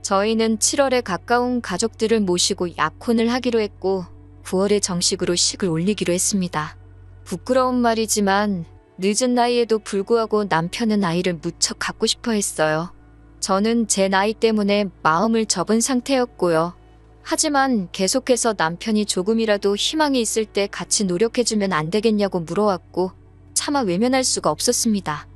저희는 7월에 가까운 가족들을 모시고 약혼을 하기로 했고 9월에 정식으로 식을 올리기로 했습니다. 부끄러운 말이지만 늦은 나이에도 불구하고 남편은 아이를 무척 갖고 싶어 했어요. 저는 제 나이 때문에 마음을 접은 상태였고요. 하지만 계속해서 남편이 조금이라도 희망이 있을 때 같이 노력해주면 안 되겠냐고 물어왔고 차마 외면할 수가 없었습니다.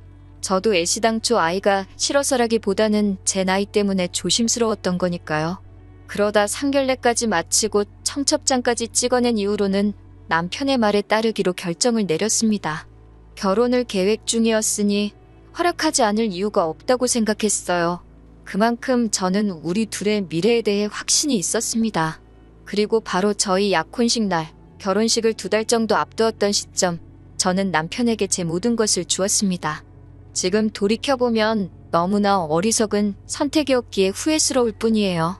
저도 애시당초 아이가 싫어서라기보다는 제 나이 때문에 조심스러웠던 거니까요. 그러다 상견례까지 마치고 청첩장까지 찍어낸 이후로는 남편의 말에 따르기로 결정을 내렸습니다. 결혼을 계획 중이었으니 허락하지 않을 이유가 없다고 생각했어요. 그만큼 저는 우리 둘의 미래에 대해 확신이 있었습니다. 그리고 바로 저희 약혼식 날, 결혼식을 2달 정도 앞두었던 시점, 저는 남편에게 제 모든 것을 주었습니다. 지금 돌이켜보면 너무나 어리석은 선택이었기에 후회스러울 뿐이에요.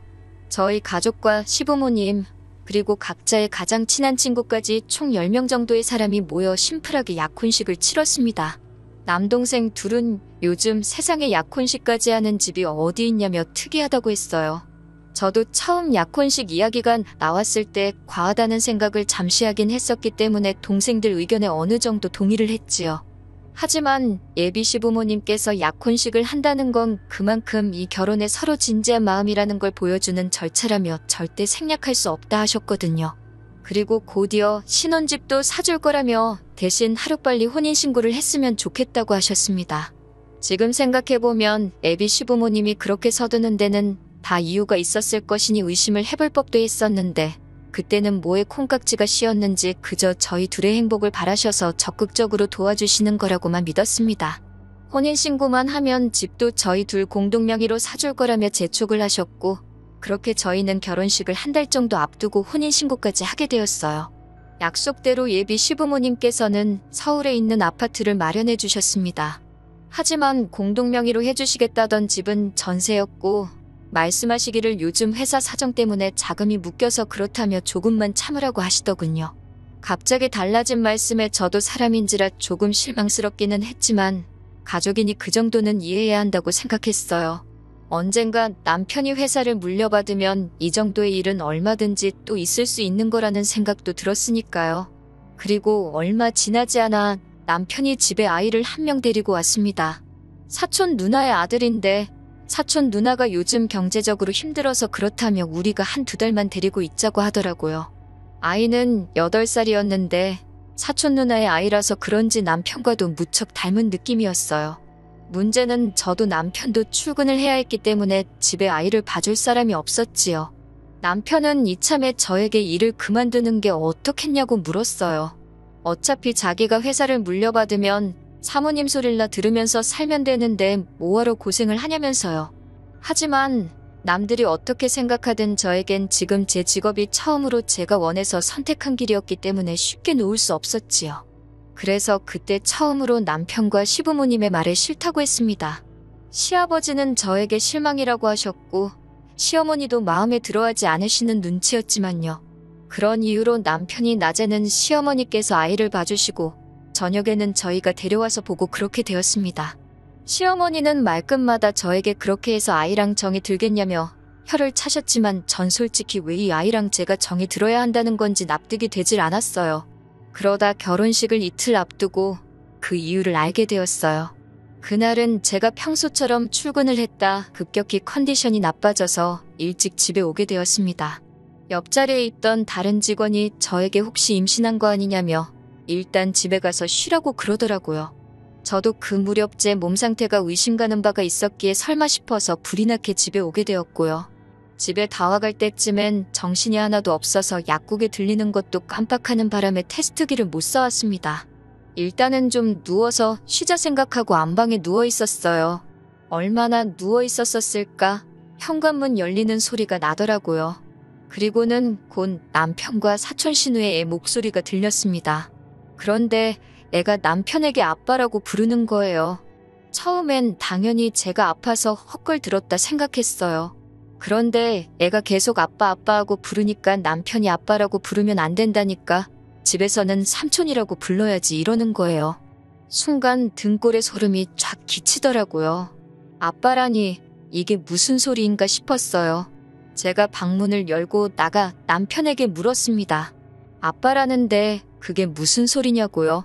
저희 가족과 시부모님, 그리고 각자의 가장 친한 친구까지 총 10명 정도의 사람이 모여 심플하게 약혼식을 치렀습니다. 남동생 둘은 요즘 세상에 약혼식까지 하는 집이 어디 있냐며 특이하다고 했어요. 저도 처음 약혼식 이야기가 나왔을 때 과하다는 생각을 잠시 하긴 했었기 때문에 동생들 의견에 어느 정도 동의를 했지요. 하지만 예비 시부모님께서 약혼식을 한다는 건 그만큼 이 결혼에 서로 진지한 마음이라는 걸 보여주는 절차라며 절대 생략할 수 없다 하셨거든요. 그리고 곧이어 신혼집도 사줄 거라며 대신 하루빨리 혼인신고를 했으면 좋겠다고 하셨습니다. 지금 생각해보면 예비 시부모님이 그렇게 서두는 데는 다 이유가 있었을 것이니 의심을 해볼 법도 했었는데 그때는 뭐에 콩깍지가 씌었는지 그저 저희 둘의 행복을 바라셔서 적극적으로 도와주시는 거라고만 믿었습니다. 혼인신고만 하면 집도 저희 둘 공동명의로 사줄 거라며 재촉을 하셨고 그렇게 저희는 결혼식을 1달 정도 앞두고 혼인신고까지 하게 되었어요. 약속대로 예비 시부모님께서는 서울에 있는 아파트를 마련해 주셨습니다. 하지만 공동명의로 해주시겠다던 집은 전세였고 말씀하시기를 요즘 회사 사정 때문에 자금이 묶여서 그렇다며 조금만 참으라고 하시더군요. 갑자기 달라진 말씀에 저도 사람인지라 조금 실망스럽기는 했지만 가족이니 그 정도는 이해해야 한다고 생각했어요. 언젠가 남편이 회사를 물려받으면 이 정도의 일은 얼마든지 또 있을 수 있는 거라는 생각도 들었으니까요. 그리고 얼마 지나지 않아 남편이 집에 아이를 1명 데리고 왔습니다. 사촌 누나의 아들인데 사촌 누나가 요즘 경제적으로 힘들어서 그렇다며 우리가 1~2달만 데리고 있자고 하더라고요. 아이는 8살이었는데 사촌 누나의 아이라서 그런지 남편과도 무척 닮은 느낌이었어요. 문제는 저도 남편도 출근을 해야 했기 때문에 집에 아이를 봐줄 사람이 없었지요. 남편은 이참에 저에게 일을 그만두는 게 어떻겠냐고 물었어요. 어차피 자기가 회사를 물려받으면 사모님 소릴나 들으면서 살면 되는데 뭐하러 고생을 하냐면서요. 하지만 남들이 어떻게 생각하든 저에겐 지금 제 직업이 처음으로 제가 원해서 선택한 길이었기 때문에 쉽게 놓을 수 없었지요. 그래서 그때 처음으로 남편과 시부모님의 말에 싫다고 했습니다. 시아버지는 저에게 실망이라고 하셨고 시어머니도 마음에 들어하지 않으시는 눈치였지만요. 그런 이유로 남편이 낮에는 시어머니께서 아이를 봐주시고 저녁에는 저희가 데려와서 보고 그렇게 되었습니다. 시어머니는 말끝마다 저에게 그렇게 해서 아이랑 정이 들겠냐며 혀를 차셨지만 전 솔직히 왜 이 아이랑 제가 정이 들어야 한다는 건지 납득이 되질 않았어요. 그러다 결혼식을 이틀 앞두고 그 이유를 알게 되었어요. 그날은 제가 평소처럼 출근을 했다 급격히 컨디션이 나빠져서 일찍 집에 오게 되었습니다. 옆자리에 있던 다른 직원이 저에게 혹시 임신한 거 아니냐며 일단 집에 가서 쉬라고 그러더라고요. 저도 그 무렵 제 몸 상태가 의심가는 바가 있었기에 설마 싶어서 불이 나게 집에 오게 되었고요. 집에 다 와갈 때쯤엔 정신이 하나도 없어서 약국에 들리는 것도 깜빡하는 바람에 테스트기를 못 사왔습니다. 일단은 좀 누워서 쉬자 생각하고 안방에 누워 있었어요. 얼마나 누워 있었을까? 현관문 열리는 소리가 나더라고요. 그리고는 곧 남편과 사촌 신우의 애 목소리가 들렸습니다. 그런데 애가 남편에게 아빠라고 부르는 거예요. 처음엔 당연히 제가 아파서 헛걸 들었다 생각했어요. 그런데 애가 계속 아빠 아빠하고 부르니까 남편이 아빠라고 부르면 안 된다니까 집에서는 삼촌이라고 불러야지 이러는 거예요. 순간 등골에 소름이 쫙 끼치더라고요. 아빠라니 이게 무슨 소리인가 싶었어요. 제가 방문을 열고 나가 남편에게 물었습니다. 아빠라는데 그게 무슨 소리냐고요?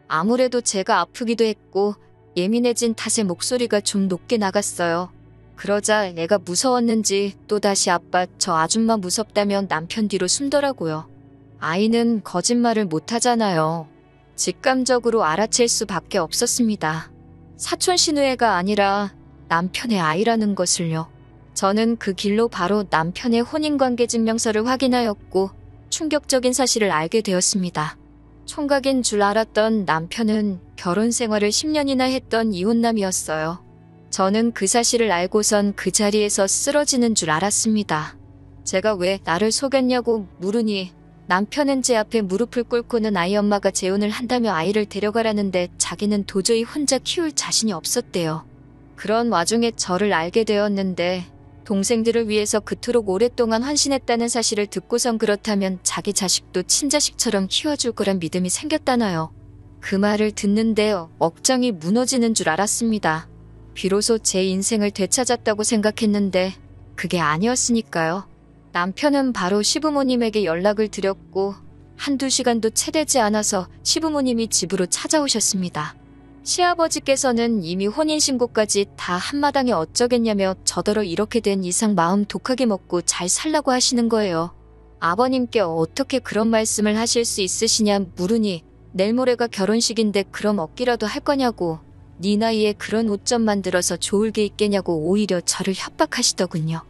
아무래도 제가 아프기도 했고 예민해진 탓에 목소리가 좀 높게 나갔어요. 그러자 애가 무서웠는지 또다시 아빠 저 아줌마 무섭다면 남편 뒤로 숨더라고요. 아이는 거짓말을 못하잖아요. 직감적으로 알아챌 수밖에 없었습니다. 사촌 시누애가 아니라 남편의 아이라는 것을요. 저는 그 길로 바로 남편의 혼인관계 증명서를 확인하였고 충격적인 사실을 알게 되었습니다. 총각인 줄 알았던 남편은 결혼 생활을 10년이나 했던 이혼남이었어요. 저는 그 사실을 알고선 그 자리에서 쓰러지는 줄 알았습니다. 제가 왜 나를 속였냐고 물으니 남편은 제 앞에 무릎을 꿇고는 아이 엄마가 재혼을 한다며 아이를 데려가라는데 자기는 도저히 혼자 키울 자신이 없었대요. 그런 와중에 저를 알게 되었는데 동생들을 위해서 그토록 오랫동안 헌신했다는 사실을 듣고선 그렇다면 자기 자식도 친자식처럼 키워줄 거란 믿음이 생겼다나요. 그 말을 듣는데 억장이 무너지는 줄 알았습니다. 비로소 제 인생을 되찾았다고 생각했는데 그게 아니었으니까요. 남편은 바로 시부모님에게 연락을 드렸고 한두 시간도 채 되지 않아서 시부모님이 집으로 찾아오셨습니다. 시아버지께서는 이미 혼인신고까지 다 한마당에 어쩌겠냐며 저더러 이렇게 된 이상 마음 독하게 먹고 잘 살라고 하시는 거예요. 아버님께 어떻게 그런 말씀을 하실 수 있으시냐 물으니 내일 모레가 결혼식인데 그럼 얻기라도 할 거냐고 네 나이에 그런 옷 좀 만들어서 좋을 게 있겠냐고 오히려 저를 협박하시더군요.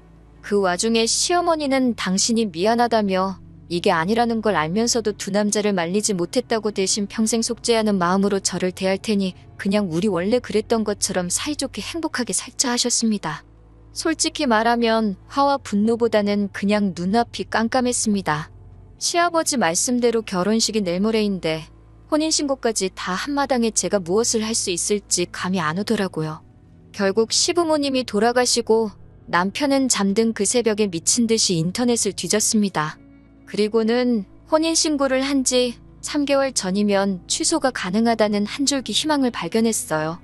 그 와중에 시어머니는 당신이 미안하다며 이게 아니라는 걸 알면서도 두 남자를 말리지 못했다고 대신 평생 속죄하는 마음으로 저를 대할 테니 그냥 우리 원래 그랬던 것처럼 사이좋게 행복하게 살자 하셨습니다. 솔직히 말하면 화와 분노보다는 그냥 눈앞이 깜깜했습니다. 시아버지 말씀대로 결혼식이 내일 모레인데 혼인신고까지 다 한마당에 제가 무엇을 할 수 있을지 감이 안 오더라고요. 결국 시부모님이 돌아가시고 남편은 잠든 그 새벽에 미친 듯이 인터넷을 뒤졌습니다. 그리고는 혼인신고를 한 지 3개월 전이면 취소가 가능하다는 한 줄기 희망을 발견했어요.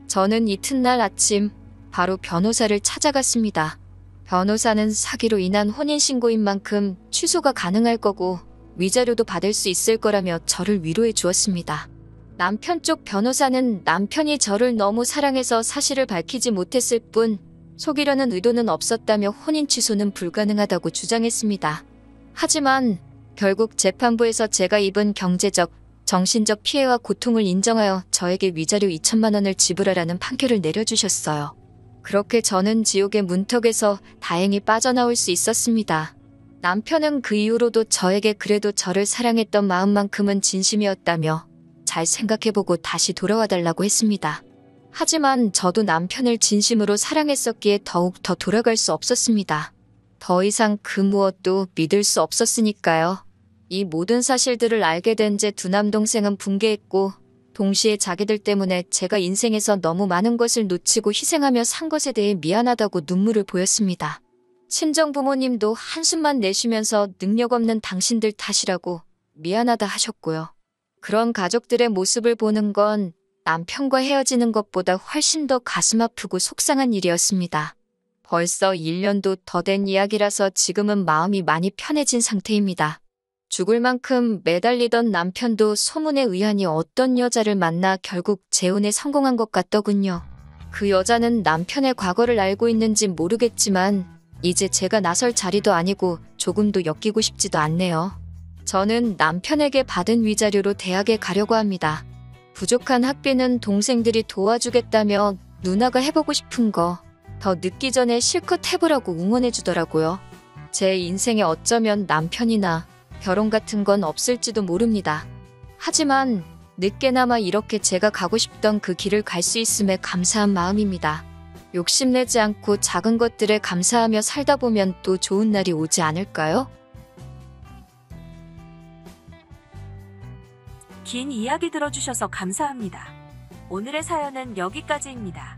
저는 이튿날 아침 바로 변호사를 찾아갔습니다. 변호사는 사기로 인한 혼인신고인 만큼 취소가 가능할 거고 위자료도 받을 수 있을 거라며 저를 위로해 주었습니다. 남편 쪽 변호사는 남편이 저를 너무 사랑해서 사실을 밝히지 못했을 뿐 속이려는 의도는 없었다며 혼인 취소는 불가능하다고 주장했습니다. 하지만 결국 재판부에서 제가 입은 경제적, 정신적 피해와 고통을 인정하여 저에게 위자료 2천만 원을 지불하라는 판결을 내려주셨어요. 그렇게 저는 지옥의 문턱에서 다행히 빠져나올 수 있었습니다. 남편은 그 이후로도 저에게 그래도 저를 사랑했던 마음만큼은 진심이었다며 잘 생각해보고 다시 돌아와달라고 했습니다. 하지만 저도 남편을 진심으로 사랑했었기에 더욱 더 돌아갈 수 없었습니다. 더 이상 그 무엇도 믿을 수 없었으니까요. 이 모든 사실들을 알게 된 제 두 남동생은 붕괴했고 동시에 자기들 때문에 제가 인생에서 너무 많은 것을 놓치고 희생하며 산 것에 대해 미안하다고 눈물을 보였습니다. 친정부모님도 한숨만 내쉬면서 능력 없는 당신들 탓이라고 미안하다 하셨고요. 그런 가족들의 모습을 보는 건 남편과 헤어지는 것보다 훨씬 더 가슴 아프고 속상한 일이었습니다. 벌써 1년도 더 된 이야기라서 지금은 마음이 많이 편해진 상태입니다. 죽을 만큼 매달리던 남편도 소문에 의하니 어떤 여자를 만나 결국 재혼에 성공한 것 같더군요. 그 여자는 남편의 과거를 알고 있는지 모르겠지만 이제 제가 나설 자리도 아니고 조금도 엮이고 싶지도 않네요. 저는 남편에게 받은 위자료로 대학에 가려고 합니다. 부족한 학비는 동생들이 도와주겠다며 누나가 해보고 싶은 거 더 늦기 전에 실컷 해보라고 응원해주더라고요. 제 인생에 어쩌면 남편이나 결혼 같은 건 없을지도 모릅니다. 하지만 늦게나마 이렇게 제가 가고 싶던 그 길을 갈 수 있음에 감사한 마음입니다. 욕심내지 않고 작은 것들에 감사하며 살다 보면 또 좋은 날이 오지 않을까요? 긴 이야기 들어주셔서 감사합니다. 오늘의 사연은 여기까지입니다.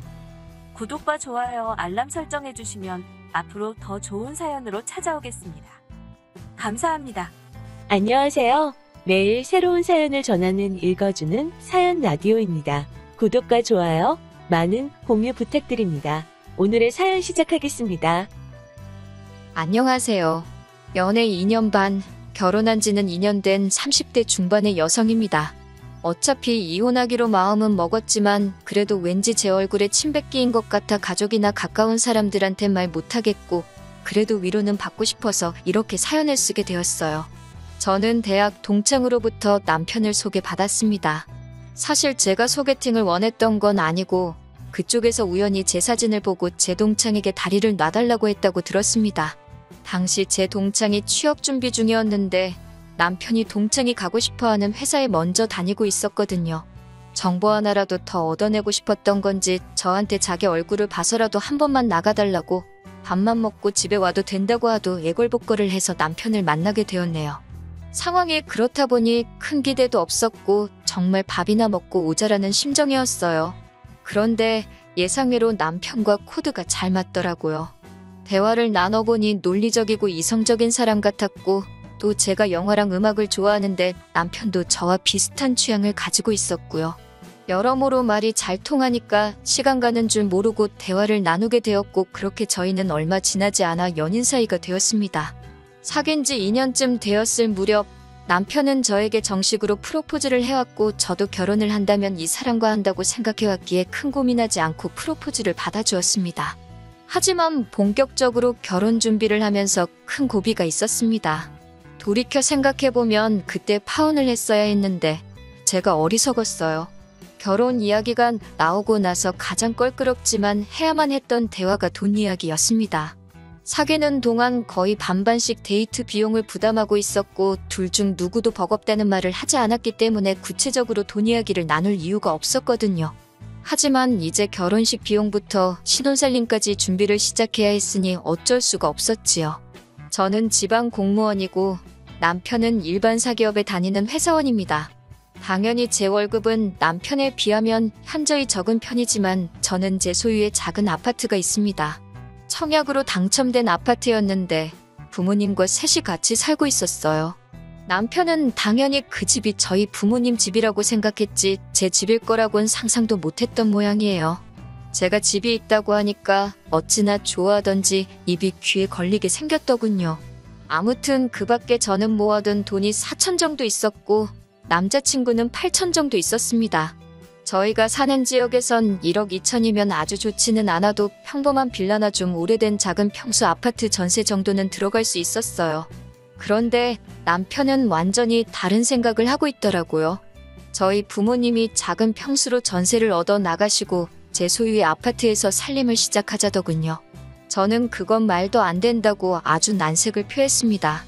구독과 좋아요, 알람 설정해주시면 앞으로 더 좋은 사연으로 찾아오겠습니다. 감사합니다. 안녕하세요. 매일 새로운 사연을 전하는 읽어주는 사연 라디오입니다. 구독과 좋아요, 많은 공유 부탁드립니다. 오늘의 사연 시작하겠습니다. 안녕하세요. 연애 2년 반, 결혼한 지는 2년 된 30대 중반의 여성입니다. 어차피 이혼하기로 마음은 먹었지만 그래도 왠지 제 얼굴에 침 뱉기인 것 같아 가족이나 가까운 사람들한테 말 못하겠고 그래도 위로는 받고 싶어서 이렇게 사연을 쓰게 되었어요. 저는 대학 동창으로부터 남편을 소개받았습니다. 사실 제가 소개팅을 원했던 건 아니고 그쪽에서 우연히 제 사진을 보고 제 동창에게 다리를 놔달라고 했다고 들었습니다. 당시 제 동창이 취업 준비 중이었는데 남편이 동창이 가고 싶어하는 회사에 먼저 다니고 있었거든요. 정보 하나라도 더 얻어내고 싶었던 건지 저한테 자기 얼굴을 봐서라도 한 번만 나가달라고 밥만 먹고 집에 와도 된다고 하도 애걸복걸을 해서 남편을 만나게 되었네요. 상황이 그렇다 보니 큰 기대도 없었고 정말 밥이나 먹고 오자라는 심정이었어요. 그런데 예상외로 남편과 코드가 잘 맞더라고요. 대화를 나눠보니 논리적이고 이성적인 사람 같았고 또 제가 영화랑 음악을 좋아하는데 남편도 저와 비슷한 취향을 가지고 있었고요. 여러모로 말이 잘 통하니까 시간 가는 줄 모르고 대화를 나누게 되었고 그렇게 저희는 얼마 지나지 않아 연인 사이가 되었습니다. 사귄 지 2년쯤 되었을 무렵 남편은 저에게 정식으로 프로포즈를 해왔고 저도 결혼을 한다면 이 사람과 한다고 생각해왔기에 큰 고민하지 않고 프로포즈를 받아주었습니다. 하지만 본격적으로 결혼 준비를 하면서 큰 고비가 있었습니다. 돌이켜 생각해보면 그때 파혼을 했어야 했는데 제가 어리석었어요. 결혼 이야기가 나오고 나서 가장 껄끄럽지만 해야만 했던 대화가 돈 이야기였습니다. 사귀는 동안 거의 반반씩 데이트 비용을 부담하고 있었고 둘 중 누구도 버겁다는 말을 하지 않았기 때문에 구체적으로 돈 이야기를 나눌 이유가 없었거든요. 하지만 이제 결혼식 비용부터 신혼살림까지 준비를 시작해야 했으니 어쩔 수가 없었지요. 저는 지방 공무원이고 남편은 일반 사기업에 다니는 회사원입니다. 당연히 제 월급은 남편에 비하면 현저히 적은 편이지만 저는 제 소유의 작은 아파트가 있습니다. 청약으로 당첨된 아파트였는데 부모님과 셋이 같이 살고 있었어요. 남편은 당연히 그 집이 저희 부모님 집이라고 생각했지 제 집일 거라고는 상상도 못했던 모양이에요. 제가 집이 있다고 하니까 어찌나 좋아하던지 입이 귀에 걸리게 생겼더군요. 아무튼 그 밖에 저는 모아둔 돈이 4천 정도 있었고 남자친구는 8천 정도 있었습니다. 저희가 사는 지역에선 1억 2천이면 아주 좋지는 않아도 평범한 빌라나 좀 오래된 작은 평수 아파트 전세 정도는 들어갈 수 있었어요. 그런데 남편은 완전히 다른 생각을 하고 있더라고요. 저희 부모님이 작은 평수로 전세를 얻어 나가시고 제 소유의 아파트에서 살림을 시작하자더군요. 저는 그건 말도 안 된다고 아주 난색을 표했습니다.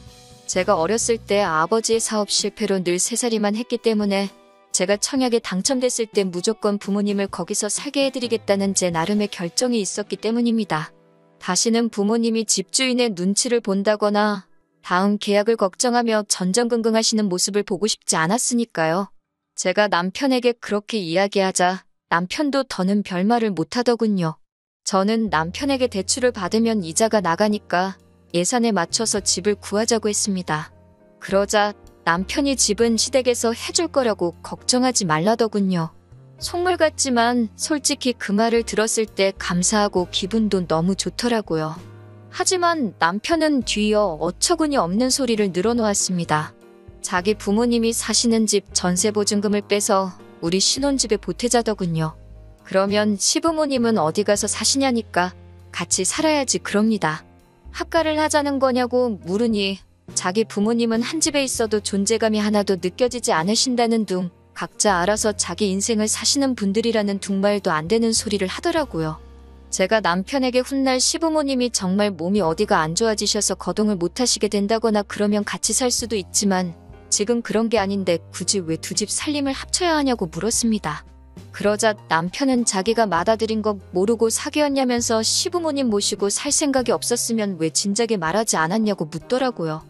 제가 어렸을 때 아버지의 사업 실패로 늘 새살이만 했기 때문에 제가 청약에 당첨됐을 때 무조건 부모님을 거기서 살게 해드리겠다는 제 나름의 결정이 있었기 때문입니다. 다시는 부모님이 집주인의 눈치를 본다거나 다음 계약을 걱정하며 전전긍긍하시는 모습을 보고 싶지 않았으니까요. 제가 남편에게 그렇게 이야기하자 남편도 더는 별말을 못하더군요. 저는 남편에게 대출을 받으면 이자가 나가니까 예산에 맞춰서 집을 구하자고 했습니다. 그러자 남편이 집은 시댁에서 해줄 거라고 걱정하지 말라더군요. 속물 같지만 솔직히 그 말을 들었을 때 감사하고 기분도 너무 좋더라고요. 하지만 남편은 뒤이어 어처구니 없는 소리를 늘어놓았습니다. 자기 부모님이 사시는 집 전세보증금을 빼서 우리 신혼집에 보태자더군요. 그러면 시부모님은 어디 가서 사시냐니까 같이 살아야지 그럽니다. 합가를 하자는 거냐고 물으니 자기 부모님은 한 집에 있어도 존재감이 하나도 느껴지지 않으신다는 둥 각자 알아서 자기 인생을 사시는 분들이라는 둥말도 안 되는 소리를 하더라고요. 제가 남편에게 훗날 시부모님이 정말 몸이 어디가 안 좋아지셔서 거동을 못 하시게 된다거나 그러면 같이 살 수도 있지만 지금 그런 게 아닌데 굳이 왜 두 집 살림을 합쳐야 하냐고 물었습니다. 그러자 남편은 자기가 맏아들인 거 모르고 사귀었냐면서 시부모님 모시고 살 생각이 없었으면 왜 진작에 말하지 않았냐고 묻더라고요.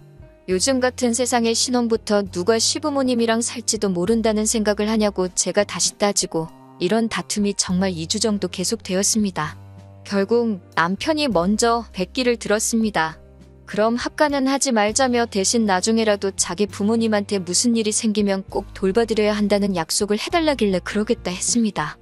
요즘 같은 세상에 신혼부터 누가 시부모님이랑 살지도 모른다는 생각을 하냐고 제가 다시 따지고 이런 다툼이 정말 2주 정도 계속되었습니다. 결국 남편이 먼저 백기를 들었습니다. 그럼 합가는 하지 말자며 대신 나중에라도 자기 부모님한테 무슨 일이 생기면 꼭 돌봐드려야 한다는 약속을 해달라길래 그러겠다 했습니다.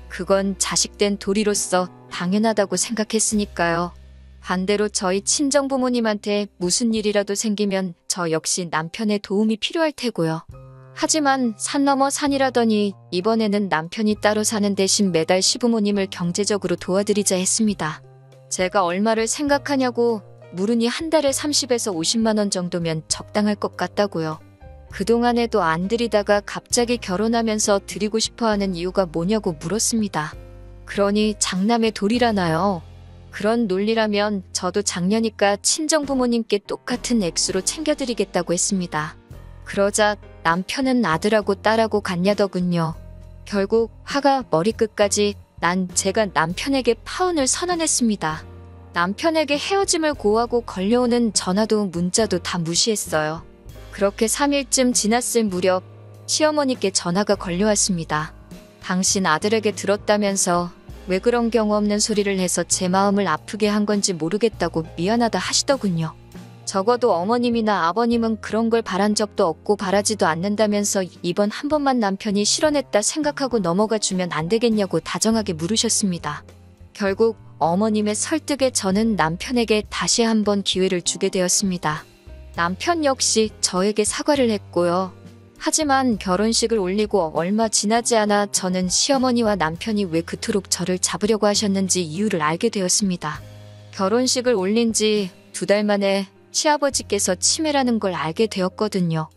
그건 자식된 도리로서 당연하다고 생각했으니까요. 반대로 저희 친정부모님한테 무슨 일이라도 생기면 저 역시 남편의 도움이 필요할 테고요. 하지만 산 넘어 산이라더니 이번에는 남편이 따로 사는 대신 매달 시부모님을 경제적으로 도와드리자 했습니다. 제가 얼마를 생각하냐고 물으니 한 달에 30에서 50만 원 정도면 적당할 것 같다고요. 그동안에도 안 드리다가 갑자기 결혼하면서 드리고 싶어하는 이유가 뭐냐고 물었습니다. 그러니 장남의 도리라나요? 그런 논리라면 저도 작년이니까 친정부모님께 똑같은 액수로 챙겨드리겠다고 했습니다. 그러자 남편은 아들하고 딸하고 같냐더군요. 결국 화가 머리끝까지 난 제가 남편에게 파혼을 선언했습니다. 남편에게 헤어짐을 고하고 걸려오는 전화도 문자도 다 무시했어요. 그렇게 3일쯤 지났을 무렵 시어머니께 전화가 걸려왔습니다. 당신 아들에게 들었다면서 왜 그런 경우 없는 소리를 해서 제 마음을 아프게 한 건지 모르겠다고 미안하다 하시더군요. 적어도 어머님이나 아버님은 그런 걸 바란 적도 없고 바라지도 않는다면서 이번 한 번만 남편이 실언했다 생각하고 넘어가 주면 안 되겠냐고 다정하게 물으셨습니다. 결국 어머님의 설득에 저는 남편에게 다시 한번 기회를 주게 되었습니다. 남편 역시 저에게 사과를 했고요. 하지만 결혼식을 올리고 얼마 지나지 않아 저는 시어머니와 남편이 왜 그토록 저를 잡으려고 하셨는지 이유를 알게 되었습니다. 결혼식을 올린 지 2달 만에 시아버지께서 치매라는 걸 알게 되었거든요.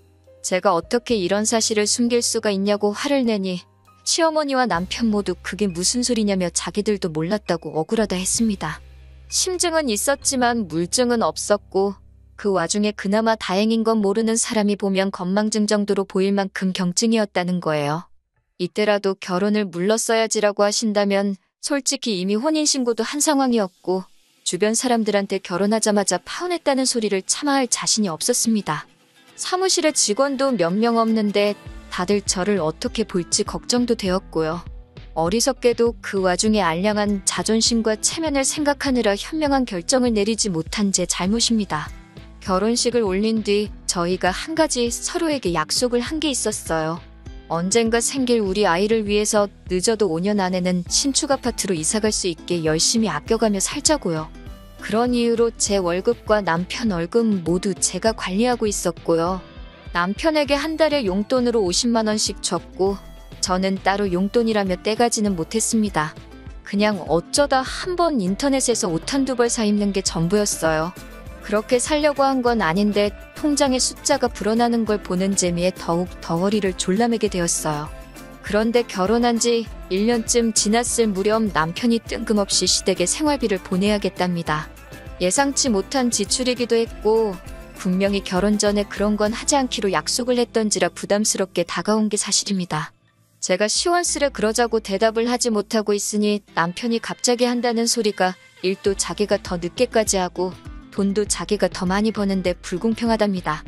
제가 어떻게 이런 사실을 숨길 수가 있냐고 화를 내니 시어머니와 남편 모두 그게 무슨 소리냐며 자기들도 몰랐다고 억울하다 했습니다. 심증은 있었지만 물증은 없었고 그 와중에 그나마 다행인 건 모르는 사람이 보면 건망증 정도로 보일 만큼 경증이었다는 거예요. 이때라도 결혼을 물렀어야지라고 하신다면 솔직히 이미 혼인신고도 한 상황이었고 주변 사람들한테 결혼하자마자 파혼했다는 소리를 참아야 할 자신이 없었습니다. 사무실에 직원도 몇 명 없는데 다들 저를 어떻게 볼지 걱정도 되었고요. 어리석게도 그 와중에 알량한 자존심과 체면을 생각하느라 현명한 결정을 내리지 못한 제 잘못입니다. 결혼식을 올린 뒤 저희가 한 가지 서로에게 약속을 한 게 있었어요. 언젠가 생길 우리 아이를 위해서 늦어도 5년 안에는 신축 아파트로 이사갈 수 있게 열심히 아껴가며 살자고요. 그런 이유로 제 월급과 남편 월급 모두 제가 관리하고 있었고요. 남편에게 한 달에 용돈으로 50만 원씩 줬고 저는 따로 용돈이라며 떼가지는 못했습니다. 그냥 어쩌다 한번 인터넷에서 옷 한두 벌 사 입는 게 전부였어요. 그렇게 살려고 한 건 아닌데 통장에 숫자가 불어나는 걸 보는 재미에 더욱 덩어리를 졸라매게 되었어요. 그런데 결혼한 지 1년쯤 지났을 무렵 남편이 뜬금없이 시댁에 생활비를 보내야겠답니다. 예상치 못한 지출이기도 했고 분명히 결혼 전에 그런 건 하지 않기로 약속을 했던지라 부담스럽게 다가온 게 사실입니다. 제가 시원스레 그러자고 대답을 하지 못하고 있으니 남편이 갑자기 한다는 소리가 일도 자기가 더 늦게까지 하고 돈도 자기가 더 많이 버는데 불공평하답니다.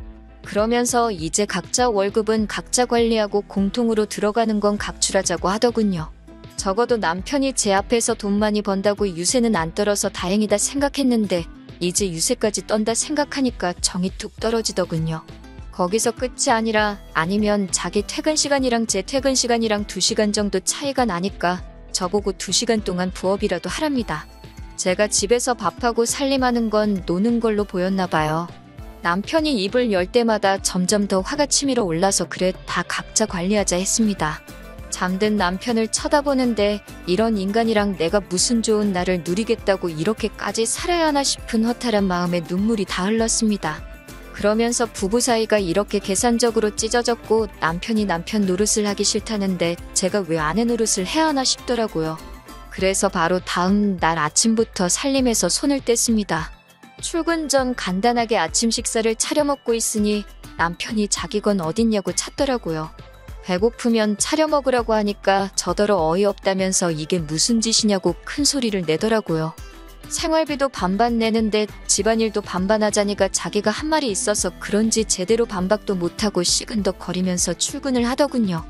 그러면서 이제 각자 월급은 각자 관리하고 공통으로 들어가는 건 각출하자고 하더군요. 적어도 남편이 제 앞에서 돈 많이 번다고 유세는 안 떨어서 다행이다 생각했는데 이제 유세까지 떤다 생각하니까 정이 뚝 떨어지더군요. 거기서 끝이 아니라 아니면 자기 퇴근 시간이랑 제 퇴근 시간이랑 2시간 정도 차이가 나니까 저보고 2시간 동안 부업이라도 하랍니다. 제가 집에서 밥하고 살림하는 건 노는 걸로 보였나 봐요. 남편이 입을 열 때마다 점점 더 화가 치밀어 올라서 그래 다 각자 관리하자 했습니다. 잠든 남편을 쳐다보는데 이런 인간이랑 내가 무슨 좋은 날을 누리겠다고 이렇게까지 살아야 하나 싶은 허탈한 마음에 눈물이 다 흘렀습니다. 그러면서 부부 사이가 이렇게 계산적으로 찢어졌고 남편이 남편 노릇을 하기 싫다는데 제가 왜 아내 노릇을 해야 하나 싶더라고요. 그래서 바로 다음 날 아침부터 살림에서 손을 뗐습니다. 출근 전 간단하게 아침 식사를 차려 먹고 있으니 남편이 자기 건 어딨냐고 찾더라고요. 배고프면 차려 먹으라고 하니까 저더러 어이없다면서 이게 무슨 짓이냐고 큰 소리를 내더라고요. 생활비도 반반 내는데 집안일도 반반 하자니까 자기가 한 말이 있어서 그런지 제대로 반박도 못하고 시근덕거리면서 출근을 하더군요.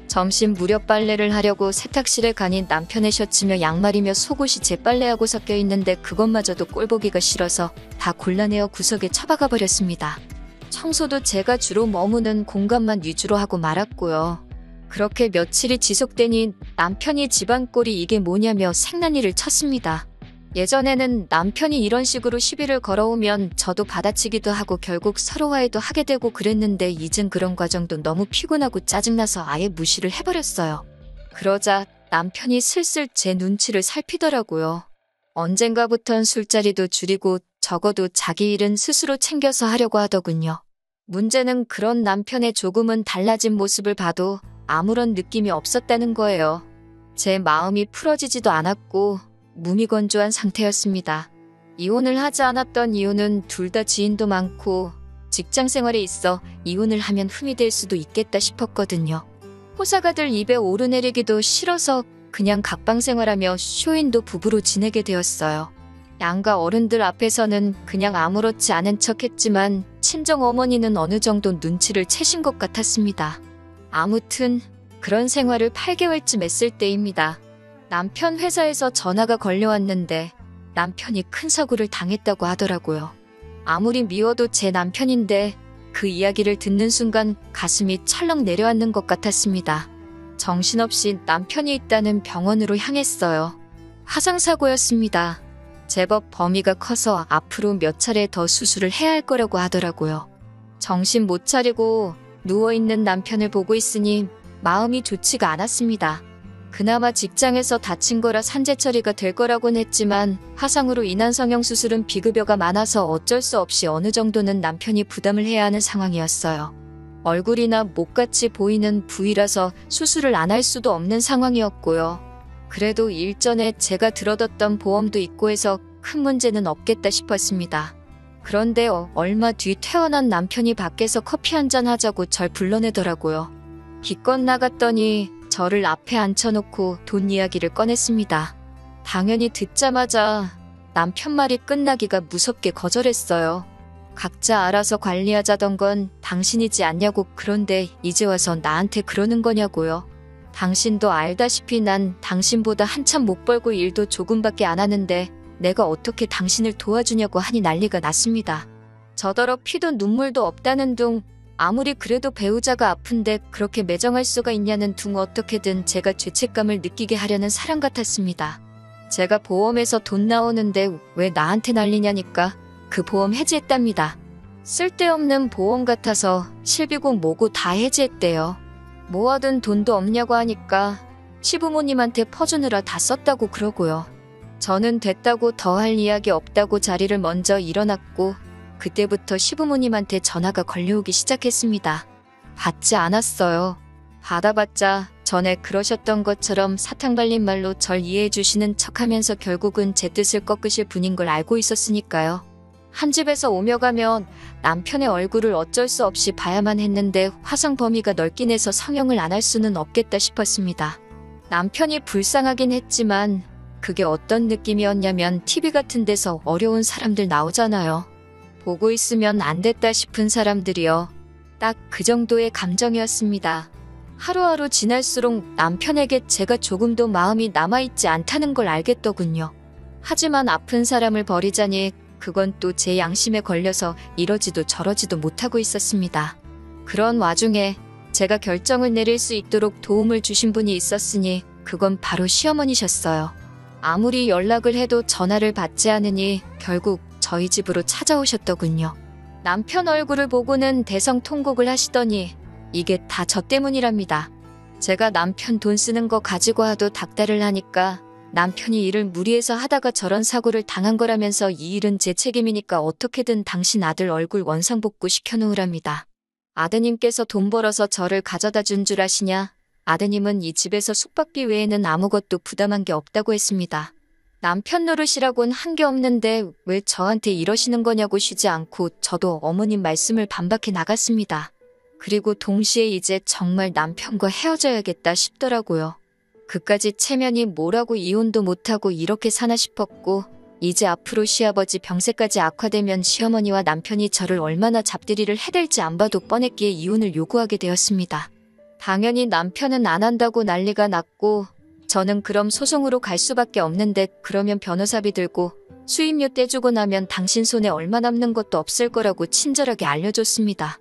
점심 무렵 빨래를 하려고 세탁실에 가니 남편의 셔츠며 양말이며 속옷이 제 빨래하고 섞여 있는데 그것마저도 꼴보기가 싫어서 다 골라내어 구석에 처박아 버렸습니다. 청소도 제가 주로 머무는 공간만 위주로 하고 말았고요. 그렇게 며칠이 지속되니 남편이 집안꼴이 이게 뭐냐며 생난리를 쳤습니다. 예전에는 남편이 이런 식으로 시비를 걸어오면 저도 받아치기도 하고 결국 서로 화해도 하게 되고 그랬는데 이젠 그런 과정도 너무 피곤하고 짜증나서 아예 무시를 해버렸어요. 그러자 남편이 슬슬 제 눈치를 살피더라고요. 언젠가부턴 술자리도 줄이고 적어도 자기 일은 스스로 챙겨서 하려고 하더군요. 문제는 그런 남편의 조금은 달라진 모습을 봐도 아무런 느낌이 없었다는 거예요. 제 마음이 풀어지지도 않았고 무미건조한 상태였습니다. 이혼을 하지 않았던 이유는 둘 다 지인도 많고 직장 생활에 있어 이혼을 하면 흠이 될 수도 있겠다 싶었거든요. 호사가들 입에 오르내리기도 싫어서 그냥 각방 생활하며 쇼윈도 부부로 지내게 되었어요. 양가 어른들 앞에서는 그냥 아무렇지 않은 척했지만 친정 어머니는 어느 정도 눈치를 채신 것 같았습니다. 아무튼 그런 생활을 8개월쯤 했을 때입니다. 남편 회사에서 전화가 걸려왔는데 남편이 큰 사고를 당했다고 하더라고요. 아무리 미워도 제 남편인데 그 이야기를 듣는 순간 가슴이 철렁 내려앉는 것 같았습니다. 정신없이 남편이 있다는 병원으로 향했어요. 화상사고였습니다. 제법 범위가 커서 앞으로 몇 차례 더 수술을 해야 할 거라고 하더라고요. 정신 못 차리고 누워있는 남편을 보고 있으니 마음이 좋지가 않았습니다. 그나마 직장에서 다친 거라 산재 처리가 될 거라고는 했지만 화상으로 인한 성형수술은 비급여가 많아서 어쩔 수 없이 어느 정도는 남편이 부담을 해야 하는 상황이었어요. 얼굴이나 목같이 보이는 부위라서 수술을 안 할 수도 없는 상황이었고요. 그래도 일전에 제가 들어뒀던 보험도 있고 해서 큰 문제는 없겠다 싶었습니다. 그런데 얼마 뒤 퇴원한 남편이 밖에서 커피 한잔 하자고 절 불러내더라고요. 기껏 나갔더니 저를 앞에 앉혀놓고 돈 이야기를 꺼냈습니다. 당연히 듣자마자 남편 말이 끝나기가 무섭게 거절했어요. 각자 알아서 관리하자던 건 당신이지 않냐고. 그런데 이제 와서 나한테 그러는 거냐고요. 당신도 알다시피 난 당신보다 한참 못 벌고 일도 조금밖에 안 하는데 내가 어떻게 당신을 도와주냐고 하니 난리가 났습니다. 저더러 피도 눈물도 없다는 둥, 아무리 그래도 배우자가 아픈데 그렇게 매정할 수가 있냐는 둥, 어떻게든 제가 죄책감을 느끼게 하려는 사람 같았습니다. 제가 보험에서 돈 나오는데 왜 나한테 난리냐니까 그 보험 해지했답니다. 쓸데없는 보험 같아서 실비고 뭐고 다 해지했대요. 모아둔 돈도 없냐고 하니까 시부모님한테 퍼주느라 다 썼다고 그러고요. 저는 됐다고 더 할 이야기 없다고 자리를 먼저 일어났고 그때부터 시부모님한테 전화가 걸려오기 시작했습니다. 받지 않았어요. 받아봤자 전에 그러셨던 것처럼 사탕 발린 말로 절 이해해 주시는 척하면서 결국은 제 뜻을 꺾으실 분인 걸 알고 있었으니까요. 한 집에서 오며 가면 남편의 얼굴을 어쩔 수 없이 봐야만 했는데 화상 범위가 넓긴 해서 성형을 안 할 수는 없겠다 싶었습니다. 남편이 불쌍하긴 했지만 그게 어떤 느낌이었냐면 TV 같은 데서 어려운 사람들 나오잖아요. 보고 있으면 안 됐다 싶은 사람들이요. 딱 그 정도의 감정이었습니다. 하루하루 지날수록 남편에게 제가 조금도 마음이 남아있지 않다는 걸 알겠더군요. 하지만 아픈 사람을 버리자니 그건 또 제 양심에 걸려서 이러지도 저러지도 못하고 있었습니다. 그런 와중에 제가 결정을 내릴 수 있도록 도움을 주신 분이 있었으니 그건 바로 시어머니셨어요. 아무리 연락을 해도 전화를 받지 않으니 결국 저희 집으로 찾아오셨더군요. 남편 얼굴을 보고는 대성통곡을 하시더니 이게 다 저 때문이랍니다. 제가 남편 돈 쓰는 거 가지고 와도 닥달을 하니까 남편이 일을 무리해서 하다가 저런 사고를 당한 거라면서 이 일은 제 책임이니까 어떻게든 당신 아들 얼굴 원상복구 시켜놓으랍니다. 아드님께서 돈 벌어서 저를 가져다 준 줄 아시냐? 아드님은 이 집에서 숙박비 외에는 아무것도 부담한 게 없다고 했습니다. 남편 노릇이라곤 한 게 없는데 왜 저한테 이러시는 거냐고 쉬지 않고 저도 어머님 말씀을 반박해 나갔습니다. 그리고 동시에 이제 정말 남편과 헤어져야겠다 싶더라고요. 그까지 체면이 뭐라고 이혼도 못하고 이렇게 사나 싶었고 이제 앞으로 시아버지 병세까지 악화되면 시어머니와 남편이 저를 얼마나 잡들이를 해댈지 안 봐도 뻔했기에 이혼을 요구하게 되었습니다. 당연히 남편은 안 한다고 난리가 났고 저는 그럼 소송으로 갈 수밖에 없는데 그러면 변호사비 들고 수임료 떼주고 나면 당신 손에 얼마 남는 것도 없을 거라고 친절하게 알려줬습니다.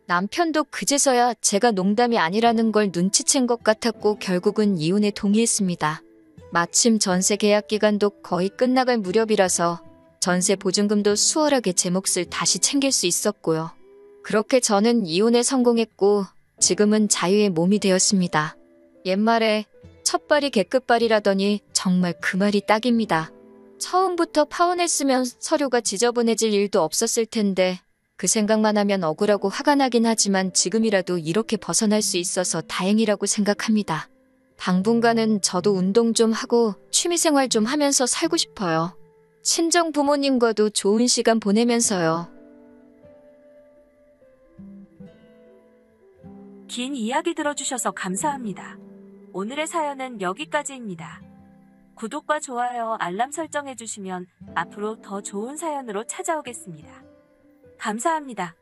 남편도 그제서야 제가 농담이 아니라는 걸 눈치챈 것 같았고 결국은 이혼에 동의했습니다. 마침 전세 계약 기간도 거의 끝나갈 무렵이라서 전세 보증금도 수월하게 제 몫을 다시 챙길 수 있었고요. 그렇게 저는 이혼에 성공했고 지금은 자유의 몸이 되었습니다. 옛말에 첫발이 개끝발이라더니 정말 그 말이 딱입니다. 처음부터 파혼했으면 서류가 지저분해질 일도 없었을 텐데 그 생각만 하면 억울하고 화가 나긴 하지만 지금이라도 이렇게 벗어날 수 있어서 다행이라고 생각합니다. 당분간은 저도 운동 좀 하고 취미생활 좀 하면서 살고 싶어요. 친정 부모님과도 좋은 시간 보내면서요. 긴 이야기 들어주셔서 감사합니다. 오늘의 사연은 여기까지입니다. 구독과 좋아요, 알람 설정해주시면 앞으로 더 좋은 사연으로 찾아오겠습니다. 감사합니다.